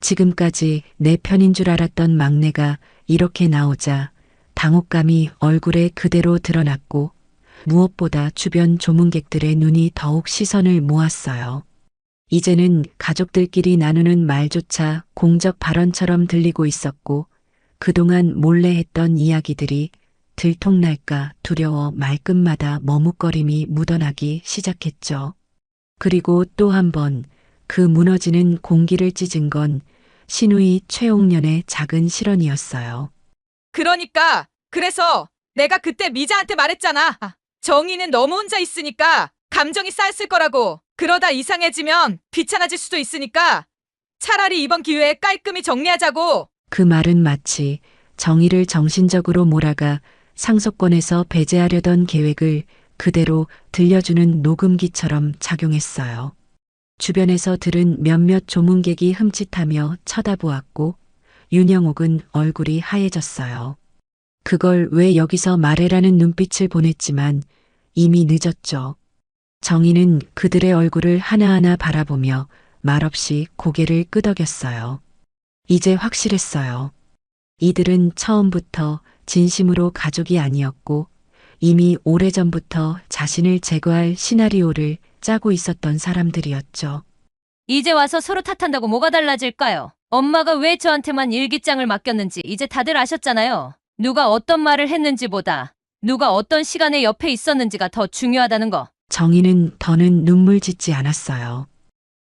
지금까지 내 편인 줄 알았던 막내가 이렇게 나오자 당혹감이 얼굴에 그대로 드러났고, 무엇보다 주변 조문객들의 눈이 더욱 시선을 모았어요. 이제는 가족들끼리 나누는 말조차 공적 발언처럼 들리고 있었고, 그동안 몰래 했던 이야기들이 들통날까 두려워 말끝마다 머뭇거림이 묻어나기 시작했죠. 그리고 또 한 번 그 무너지는 공기를 찢은 건 시누이 최옥년의 작은 실언이었어요. 그러니까 그래서 내가 그때 미자한테 말했잖아. 정의는 너무 혼자 있으니까 감정이 쌓였을 거라고. 그러다 이상해지면 귀찮아질 수도 있으니까 차라리 이번 기회에 깔끔히 정리하자고. 그 말은 마치 정의를 정신적으로 몰아가 상속권에서 배제하려던 계획을 그대로 들려주는 녹음기처럼 작용했어요. 주변에서 들은 몇몇 조문객이 흠칫하며 쳐다보았고, 윤영옥은 얼굴이 하얘졌어요. 그걸 왜 여기서 말해라는 눈빛을 보냈지만 이미 늦었죠. 정희는 그들의 얼굴을 하나하나 바라보며 말없이 고개를 끄덕였어요. 이제 확실했어요. 이들은 처음부터 진심으로 가족이 아니었고 이미 오래전부터 자신을 제거할 시나리오를 짜고 있었던 사람들이었죠. 이제 와서 서로 탓한다고 뭐가 달라질까요? 엄마가 왜 저한테만 일기장을 맡겼는지 이제 다들 아셨잖아요. 누가 어떤 말을 했는지보다 누가 어떤 시간에 옆에 있었는지가 더 중요하다는 거. 정희는 더는 눈물 짓지 않았어요.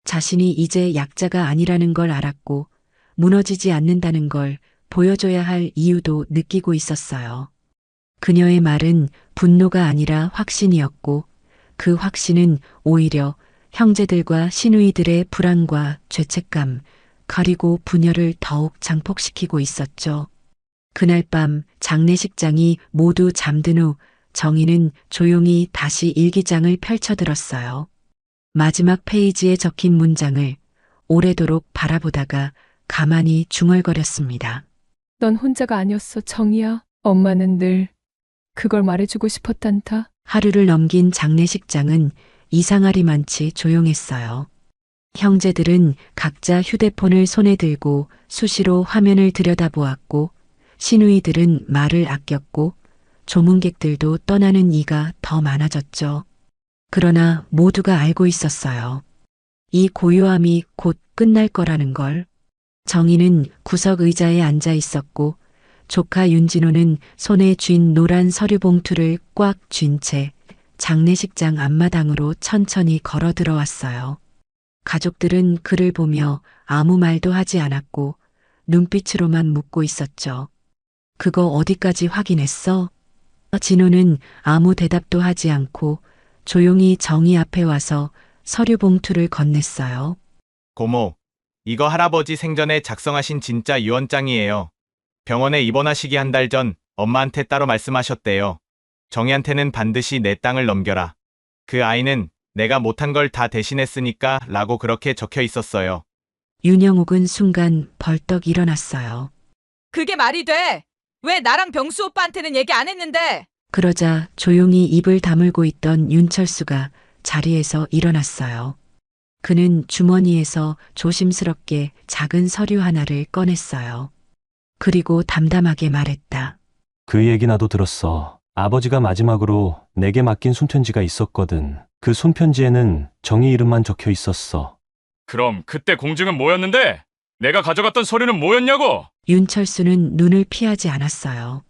자신이 이제 약자가 아니라는 걸 알았고 무너지지 않는다는 걸 보여줘야 할 이유도 느끼고 있었어요. 그녀의 말은 분노가 아니라 확신이었고, 그 확신은 오히려 형제들과 시누이들의 불안과 죄책감, 그리고 분열을 더욱 장폭시키고 있었죠. 그날 밤 장례식장이 모두 잠든 후 정희는 조용히 다시 일기장을 펼쳐들었어요. 마지막 페이지에 적힌 문장을 오래도록 바라보다가 가만히 중얼거렸습니다. 넌 혼자가 아니었어, 정희야. 엄마는 늘 그걸 말해주고 싶었단다. 하루를 넘긴 장례식장은 이상하리만치 조용했어요. 형제들은 각자 휴대폰을 손에 들고 수시로 화면을 들여다보았고, 시누이들은 말을 아꼈고, 조문객들도 떠나는 이가 더 많아졌죠. 그러나 모두가 알고 있었어요. 이 고요함이 곧 끝날 거라는 걸. 정희는 구석 의자에 앉아 있었고 조카 윤진호는 손에 쥔 노란 서류 봉투를 꽉 쥔 채 장례식장 앞마당으로 천천히 걸어 들어왔어요. 가족들은 그를 보며 아무 말도 하지 않았고 눈빛으로만 묻고 있었죠. 그거 어디까지 확인했어? 진호는 아무 대답도 하지 않고 조용히 정희 앞에 와서 서류 봉투를 건넸어요. 고모, 이거 할아버지 생전에 작성하신 진짜 유언장이에요. 병원에 입원하시기 한 달 전 엄마한테 따로 말씀하셨대요. 정희한테는 반드시 내 땅을 넘겨라. 그 아이는 내가 못한 걸 다 대신했으니까 라고 그렇게 적혀 있었어요. 윤영옥은 순간 벌떡 일어났어요. 그게 말이 돼? 왜 나랑 병수 오빠한테는 얘기 안 했는데? 그러자 조용히 입을 다물고 있던 윤철수가 자리에서 일어났어요. 그는 주머니에서 조심스럽게 작은 서류 하나를 꺼냈어요. 그리고 담담하게 말했다. 그 얘기 나도 들었어. 아버지가 마지막으로 내게 맡긴 손편지가 있었거든. 그 손편지에는 정희 이름만 적혀 있었어. 그럼 그때 공증은 뭐였는데? 내가 가져갔던 서류는 뭐였냐고? 윤철수는 눈을 피하지 않았어요.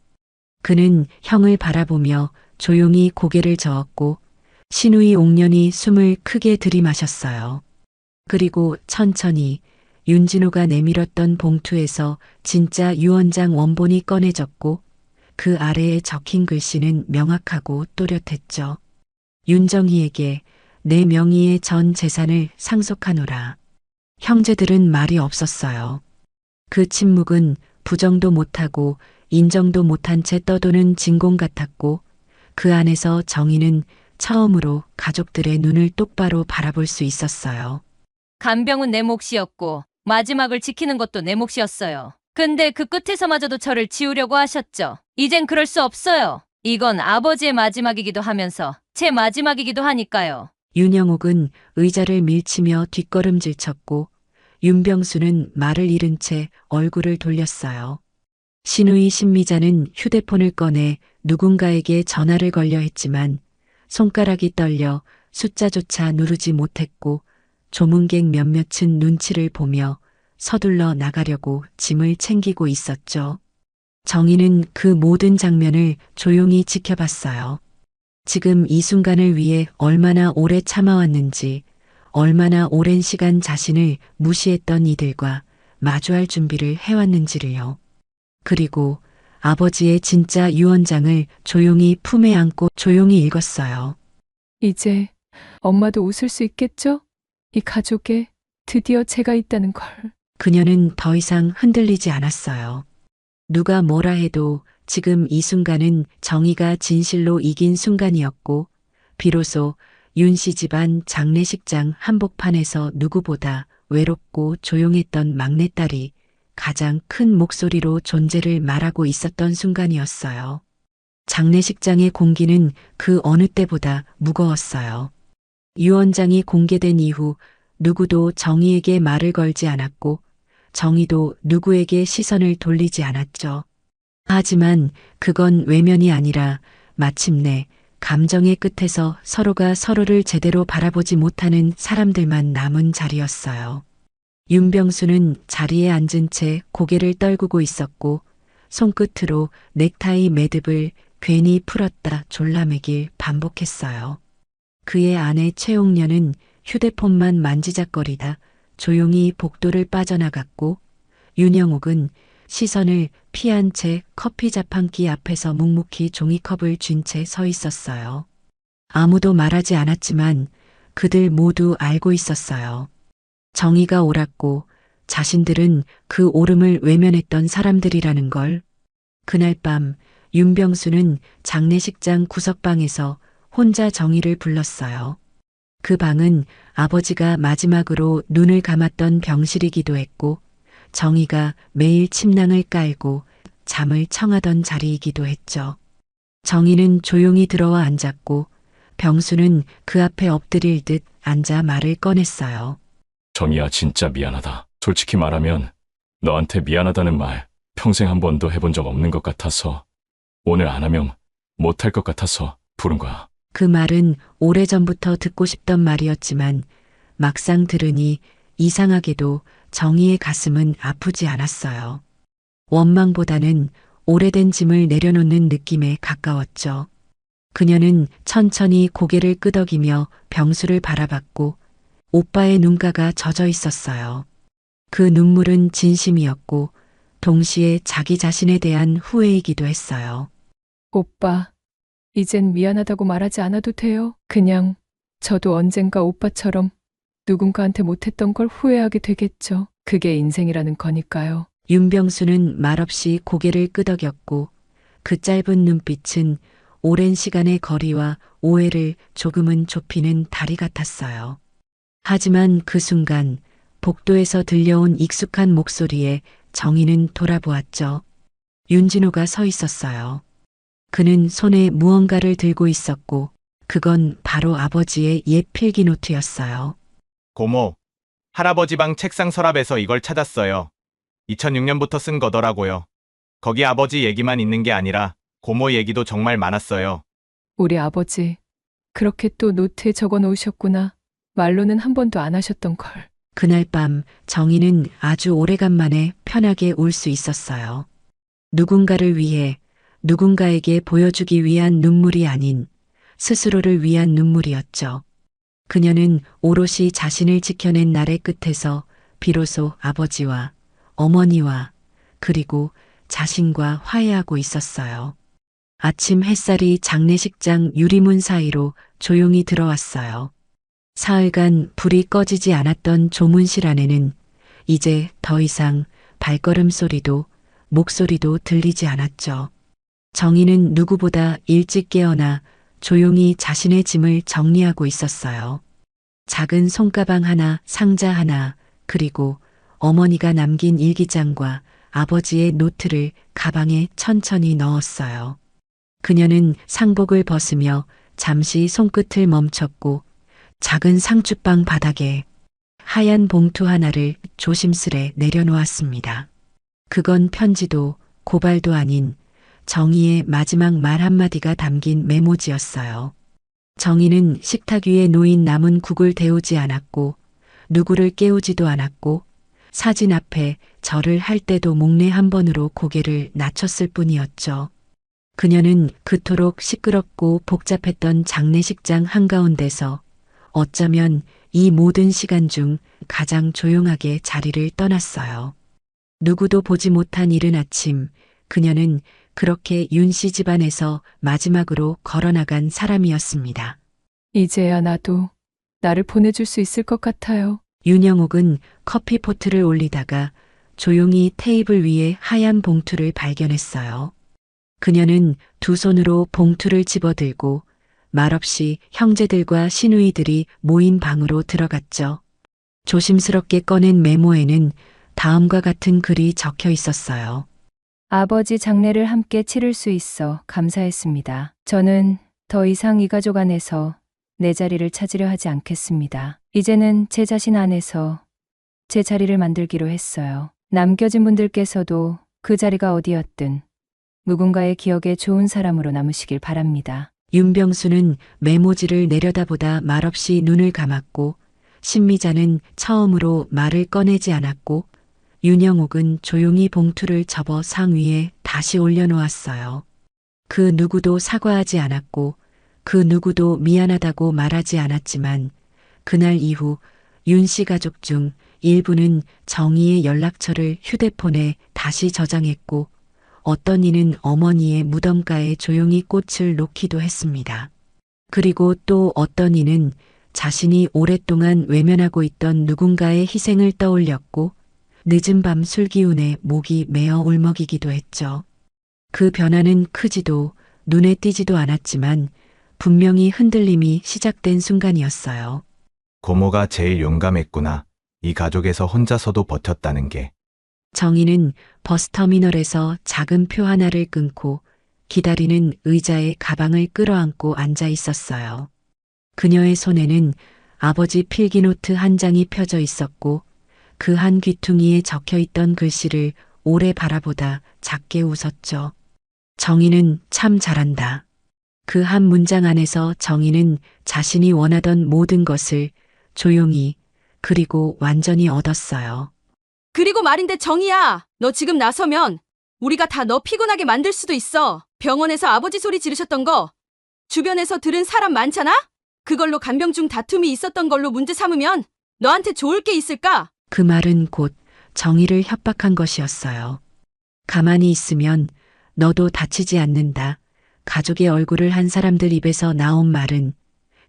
그는 형을 바라보며 조용히 고개를 저었고 신우이 옥년이 숨을 크게 들이마셨어요. 그리고 천천히 윤진호가 내밀었던 봉투에서 진짜 유언장 원본이 꺼내졌고 그 아래에 적힌 글씨는 명확하고 또렷했죠. 윤정희에게 내 명의의 전 재산을 상속하노라. 형제들은 말이 없었어요. 그 침묵은 부정도 못하고 인정도 못한 채 떠도는 진공 같았고 그 안에서 정희는 처음으로 가족들의 눈을 똑바로 바라볼 수 있었어요. 간병은 내 몫이었고 마지막을 지키는 것도 내 몫이었어요. 근데 그 끝에서마저도 저를 지우려고 하셨죠. 이젠 그럴 수 없어요. 이건 아버지의 마지막이기도 하면서 제 마지막이기도 하니까요. 윤영옥은 의자를 밀치며 뒷걸음질 쳤고 윤병수는 말을 잃은 채 얼굴을 돌렸어요. 신우이 신미자는 휴대폰을 꺼내 누군가에게 전화를 걸려 했지만 손가락이 떨려 숫자조차 누르지 못했고 조문객 몇몇은 눈치를 보며 서둘러 나가려고 짐을 챙기고 있었죠. 정희는 그 모든 장면을 조용히 지켜봤어요. 지금 이 순간을 위해 얼마나 오래 참아왔는지, 얼마나 오랜 시간 자신을 무시했던 이들과 마주할 준비를 해왔는지를요. 그리고 아버지의 진짜 유언장을 조용히 품에 안고 조용히 읽었어요. 이제 엄마도 웃을 수 있겠죠? 이 가족에 드디어 제가 있다는 걸. 그녀는 더 이상 흔들리지 않았어요. 누가 뭐라 해도 지금 이 순간은 정의가 진실로 이긴 순간이었고 비로소 윤씨 집안 장례식장 한복판에서 누구보다 외롭고 조용했던 막내딸이 가장 큰 목소리로 존재를 말하고 있었던 순간이었어요. 장례식장의 공기는 그 어느 때보다 무거웠어요. 유언장이 공개된 이후 누구도 정희에게 말을 걸지 않았고 정희도 누구에게 시선을 돌리지 않았죠. 하지만 그건 외면이 아니라 마침내 감정의 끝에서 서로가 서로를 제대로 바라보지 못하는 사람들만 남은 자리였어요. 윤병수는 자리에 앉은 채 고개를 떨구고 있었고 손끝으로 넥타이 매듭을 괜히 풀었다 졸라매길 반복했어요. 그의 아내 최옥년은 휴대폰만 만지작거리다 조용히 복도를 빠져나갔고 윤영옥은 시선을 피한 채 커피 자판기 앞에서 묵묵히 종이컵을 쥔 채 서 있었어요. 아무도 말하지 않았지만 그들 모두 알고 있었어요. 정의가 옳았고 자신들은 그 옳음을 외면했던 사람들이라는 걸. 그날 밤 윤병수는 장례식장 구석방에서 혼자 정의를 불렀어요. 그 방은 아버지가 마지막으로 눈을 감았던 병실이기도 했고 정희가 매일 침낭을 깔고 잠을 청하던 자리이기도 했죠. 정희는 조용히 들어와 앉았고 병수는 그 앞에 엎드릴 듯 앉아 말을 꺼냈어요. 정희야, 진짜 미안하다. 솔직히 말하면 너한테 미안하다는 말 평생 한 번도 해본 적 없는 것 같아서 오늘 안 하면 못할 것 같아서 부른 거야. 그 말은 오래전부터 듣고 싶던 말이었지만 막상 들으니 이상하게도 정희의 가슴은 아프지 않았어요. 원망보다는 오래된 짐을 내려놓는 느낌에 가까웠죠. 그녀는 천천히 고개를 끄덕이며 병수를 바라봤고 오빠의 눈가가 젖어 있었어요. 그 눈물은 진심이었고 동시에 자기 자신에 대한 후회이기도 했어요. 오빠, 이젠 미안하다고 말하지 않아도 돼요. 그냥 저도 언젠가 오빠처럼 누군가한테 못했던 걸 후회하게 되겠죠. 그게 인생이라는 거니까요. 윤병수는 말없이 고개를 끄덕였고 그 짧은 눈빛은 오랜 시간의 거리와 오해를 조금은 좁히는 다리 같았어요. 하지만 그 순간 복도에서 들려온 익숙한 목소리에 정희는 돌아보았죠. 윤진호가 서 있었어요. 그는 손에 무언가를 들고 있었고 그건 바로 아버지의 옛 필기 노트였어요. 고모, 할아버지 방 책상 서랍에서 이걸 찾았어요. 2006년부터 쓴 거더라고요. 거기 아버지 얘기만 있는 게 아니라 고모 얘기도 정말 많았어요. 우리 아버지, 그렇게 또 노트에 적어 놓으셨구나. 말로는 한 번도 안 하셨던 걸. 그날 밤 정희는 아주 오래간만에 편하게 울 수 있었어요. 누군가를 위해 누군가에게 보여주기 위한 눈물이 아닌 스스로를 위한 눈물이었죠. 그녀는 오롯이 자신을 지켜낸 날의 끝에서 비로소 아버지와 어머니와 그리고 자신과 화해하고 있었어요. 아침 햇살이 장례식장 유리문 사이로 조용히 들어왔어요. 사흘간 불이 꺼지지 않았던 조문실 안에는 이제 더 이상 발걸음 소리도 목소리도 들리지 않았죠. 정희는 누구보다 일찍 깨어나 조용히 자신의 짐을 정리하고 있었어요. 작은 손가방 하나, 상자 하나, 그리고 어머니가 남긴 일기장과 아버지의 노트를 가방에 천천히 넣었어요. 그녀는 상복을 벗으며 잠시 손끝을 멈췄고 작은 상추방 바닥에 하얀 봉투 하나를 조심스레 내려놓았습니다. 그건 편지도 고발도 아닌 정희의 마지막 말 한마디가 담긴 메모지였어요. 정희는 식탁 위에 놓인 남은 국을 데우지 않았고 누구를 깨우지도 않았고 사진 앞에 절을 할 때도 목례 한 번으로 고개를 낮췄을 뿐이었죠. 그녀는 그토록 시끄럽고 복잡했던 장례식장 한가운데서 어쩌면 이 모든 시간 중 가장 조용하게 자리를 떠났어요. 누구도 보지 못한 이른 아침, 그녀는 그렇게 윤 씨 집안에서 마지막으로 걸어나간 사람이었습니다. 이제야 나도 나를 보내줄 수 있을 것 같아요. 윤영옥은 커피포트를 올리다가 조용히 테이블 위에 하얀 봉투를 발견했어요. 그녀는 두 손으로 봉투를 집어들고 말없이 형제들과 시누이들이 모인 방으로 들어갔죠. 조심스럽게 꺼낸 메모에는 다음과 같은 글이 적혀 있었어요. 아버지 장례를 함께 치를 수 있어 감사했습니다. 저는 더 이상 이 가족 안에서 내 자리를 찾으려 하지 않겠습니다. 이제는 제 자신 안에서 제 자리를 만들기로 했어요. 남겨진 분들께서도 그 자리가 어디였든 누군가의 기억에 좋은 사람으로 남으시길 바랍니다. 윤병수는 메모지를 내려다보다 말없이 눈을 감았고 신미자는 처음으로 말을 꺼내지 않았고 윤영옥은 조용히 봉투를 접어 상 위에 다시 올려놓았어요. 그 누구도 사과하지 않았고 그 누구도 미안하다고 말하지 않았지만 그날 이후 윤 씨 가족 중 일부는 정희의 연락처를 휴대폰에 다시 저장했고 어떤 이는 어머니의 무덤가에 조용히 꽃을 놓기도 했습니다. 그리고 또 어떤 이는 자신이 오랫동안 외면하고 있던 누군가의 희생을 떠올렸고 늦은 밤 술기운에 목이 메어 울먹이기도 했죠. 그 변화는 크지도 눈에 띄지도 않았지만 분명히 흔들림이 시작된 순간이었어요. 고모가 제일 용감했구나. 이 가족에서 혼자서도 버텼다는 게. 정희는 버스터미널에서 작은 표 하나를 끊고 기다리는 의자에 가방을 끌어안고 앉아 있었어요. 그녀의 손에는 아버지 필기노트 한 장이 펴져 있었고 그 한 귀퉁이에 적혀 있던 글씨를 오래 바라보다 작게 웃었죠. 정희는 참 잘한다. 그 한 문장 안에서 정희는 자신이 원하던 모든 것을 조용히 그리고 완전히 얻었어요. 그리고 말인데 정희야, 너 지금 나서면 우리가 다 너 피곤하게 만들 수도 있어. 병원에서 아버지 소리 지르셨던 거 주변에서 들은 사람 많잖아? 그걸로 간병중 다툼이 있었던 걸로 문제 삼으면 너한테 좋을 게 있을까? 그 말은 곧 정희를 협박한 것이었어요. 가만히 있으면 너도 다치지 않는다. 가족의 얼굴을 한 사람들 입에서 나온 말은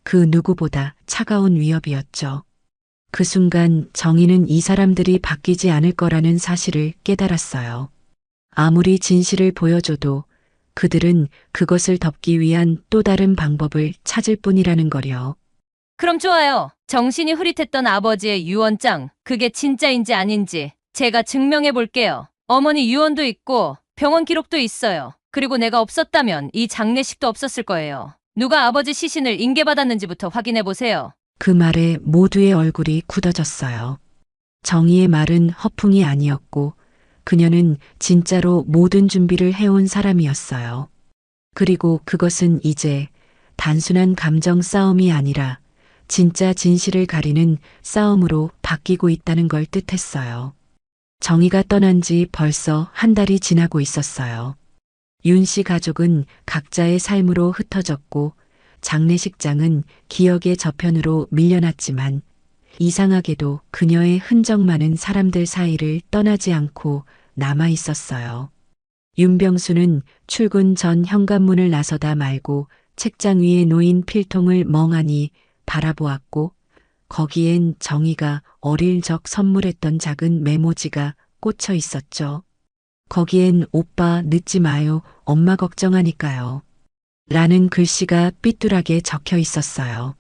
그 누구보다 차가운 위협이었죠. 그 순간 정희는 이 사람들이 바뀌지 않을 거라는 사실을 깨달았어요. 아무리 진실을 보여줘도 그들은 그것을 덮기 위한 또 다른 방법을 찾을 뿐이라는 거려. 그럼 좋아요. 정신이 흐릿했던 아버지의 유언장, 그게 진짜인지 아닌지 제가 증명해 볼게요. 어머니 유언도 있고 병원 기록도 있어요. 그리고 내가 없었다면 이 장례식도 없었을 거예요. 누가 아버지 시신을 인계받았는지부터 확인해 보세요. 그 말에 모두의 얼굴이 굳어졌어요. 정희의 말은 허풍이 아니었고 그녀는 진짜로 모든 준비를 해온 사람이었어요. 그리고 그것은 이제 단순한 감정 싸움이 아니라 진짜 진실을 가리는 싸움으로 바뀌고 있다는 걸 뜻했어요. 정희가 떠난 지 벌써 한 달이 지나고 있었어요. 윤 씨 가족은 각자의 삶으로 흩어졌고 장례식장은 기억의 저편으로 밀려났지만 이상하게도 그녀의 흔적 많은 사람들 사이를 떠나지 않고 남아 있었어요. 윤병수는 출근 전 현관문을 나서다 말고 책장 위에 놓인 필통을 멍하니 바라보았고 거기엔 정희가 어릴 적 선물했던 작은 메모지가 꽂혀 있었죠. 거기엔 오빠 늦지 마요. 엄마 걱정하니까요. 라는 글씨가 삐뚤하게 적혀 있었어요.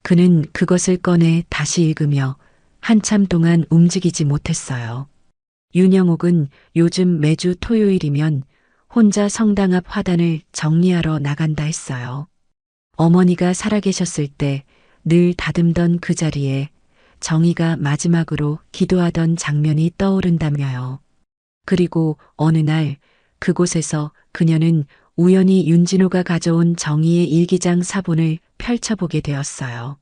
그는 그것을 꺼내 다시 읽으며 한참 동안 움직이지 못했어요. 윤영옥은 요즘 매주 토요일이면 혼자 성당 앞 화단을 정리하러 나간다 했어요. 어머니가 살아계셨을 때 늘 다듬던 그 자리에 정희가 마지막으로 기도하던 장면이 떠오른다며요. 그리고 어느 날 그곳에서 그녀는 우연히 윤진호가 가져온 정희의 일기장 사본을 펼쳐보게 되었어요.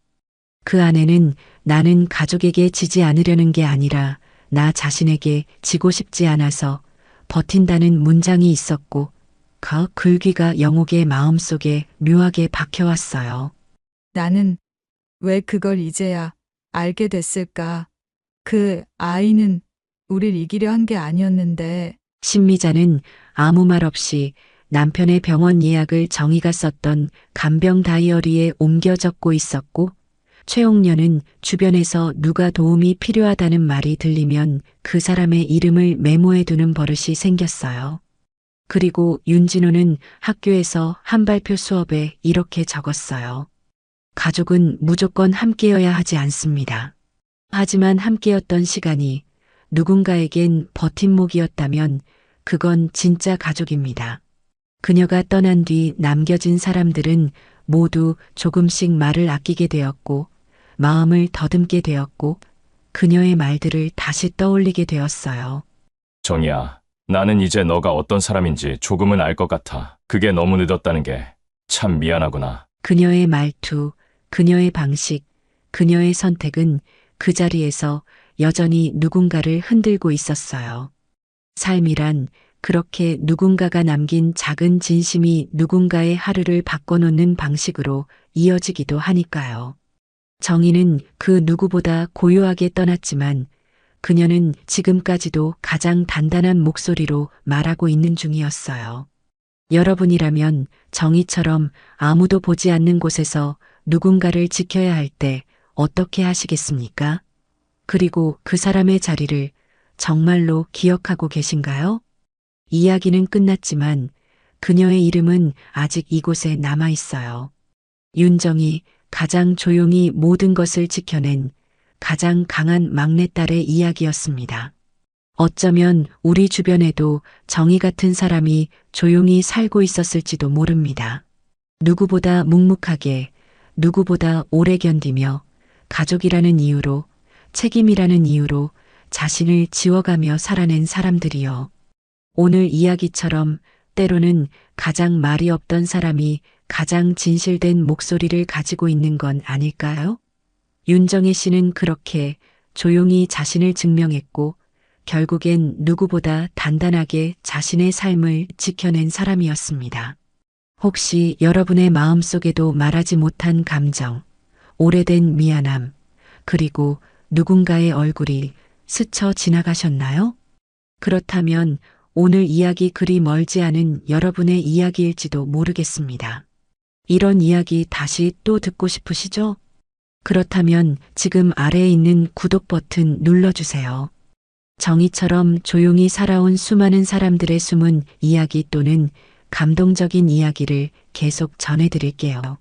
그 안에는 나는 가족에게 지지 않으려는 게 아니라 나 자신에게 지고 싶지 않아서 버틴다는 문장이 있었고 그 글귀가 영옥의 마음속에 묘하게 박혀왔어요. 나는 왜 그걸 이제야 알게 됐을까? 그 아이는 우릴 이기려 한 게 아니었는데. 신미자는 아무 말 없이 남편의 병원 예약을 정희가 썼던 간병 다이어리에 옮겨 적고 있었고 최옥년은 주변에서 누가 도움이 필요하다는 말이 들리면 그 사람의 이름을 메모해두는 버릇이 생겼어요. 그리고 윤진호는 학교에서 한발표 수업에 이렇게 적었어요. 가족은 무조건 함께여야 하지 않습니다. 하지만 함께였던 시간이 누군가에겐 버팀목이었다면 그건 진짜 가족입니다. 그녀가 떠난 뒤 남겨진 사람들은 모두 조금씩 말을 아끼게 되었고 마음을 더듬게 되었고 그녀의 말들을 다시 떠올리게 되었어요. 정희야, 나는 이제 너가 어떤 사람인지 조금은 알 것 같아. 그게 너무 늦었다는 게 참 미안하구나. 그녀의 말투, 그녀의 방식, 그녀의 선택은 그 자리에서 여전히 누군가를 흔들고 있었어요. 삶이란 그렇게 누군가가 남긴 작은 진심이 누군가의 하루를 바꿔놓는 방식으로 이어지기도 하니까요. 정희는 그 누구보다 고요하게 떠났지만 그녀는 지금까지도 가장 단단한 목소리로 말하고 있는 중이었어요. 여러분이라면 정희처럼 아무도 보지 않는 곳에서 누군가를 지켜야 할 때 어떻게 하시겠습니까? 그리고 그 사람의 자리를 정말로 기억하고 계신가요? 이야기는 끝났지만 그녀의 이름은 아직 이곳에 남아 있어요. 윤정이 가장 조용히 모든 것을 지켜낸 가장 강한 막내딸의 이야기였습니다. 어쩌면 우리 주변에도 정희 같은 사람이 조용히 살고 있었을지도 모릅니다. 누구보다 묵묵하게, 누구보다 오래 견디며 가족이라는 이유로, 책임이라는 이유로 자신을 지워가며 살아낸 사람들이요. 오늘 이야기처럼 때로는 가장 말이 없던 사람이 가장 진실된 목소리를 가지고 있는 건 아닐까요? 윤정혜 씨는 그렇게 조용히 자신을 증명했고 결국엔 누구보다 단단하게 자신의 삶을 지켜낸 사람이었습니다. 혹시 여러분의 마음속에도 말하지 못한 감정, 오래된 미안함, 그리고 누군가의 얼굴이 스쳐 지나가셨나요? 그렇다면 오늘 이야기 그리 멀지 않은 여러분의 이야기일지도 모르겠습니다. 이런 이야기 다시 또 듣고 싶으시죠? 그렇다면 지금 아래에 있는 구독 버튼 눌러주세요. 정희처럼 조용히 살아온 수많은 사람들의 숨은 이야기 또는 감동적인 이야기를 계속 전해드릴게요.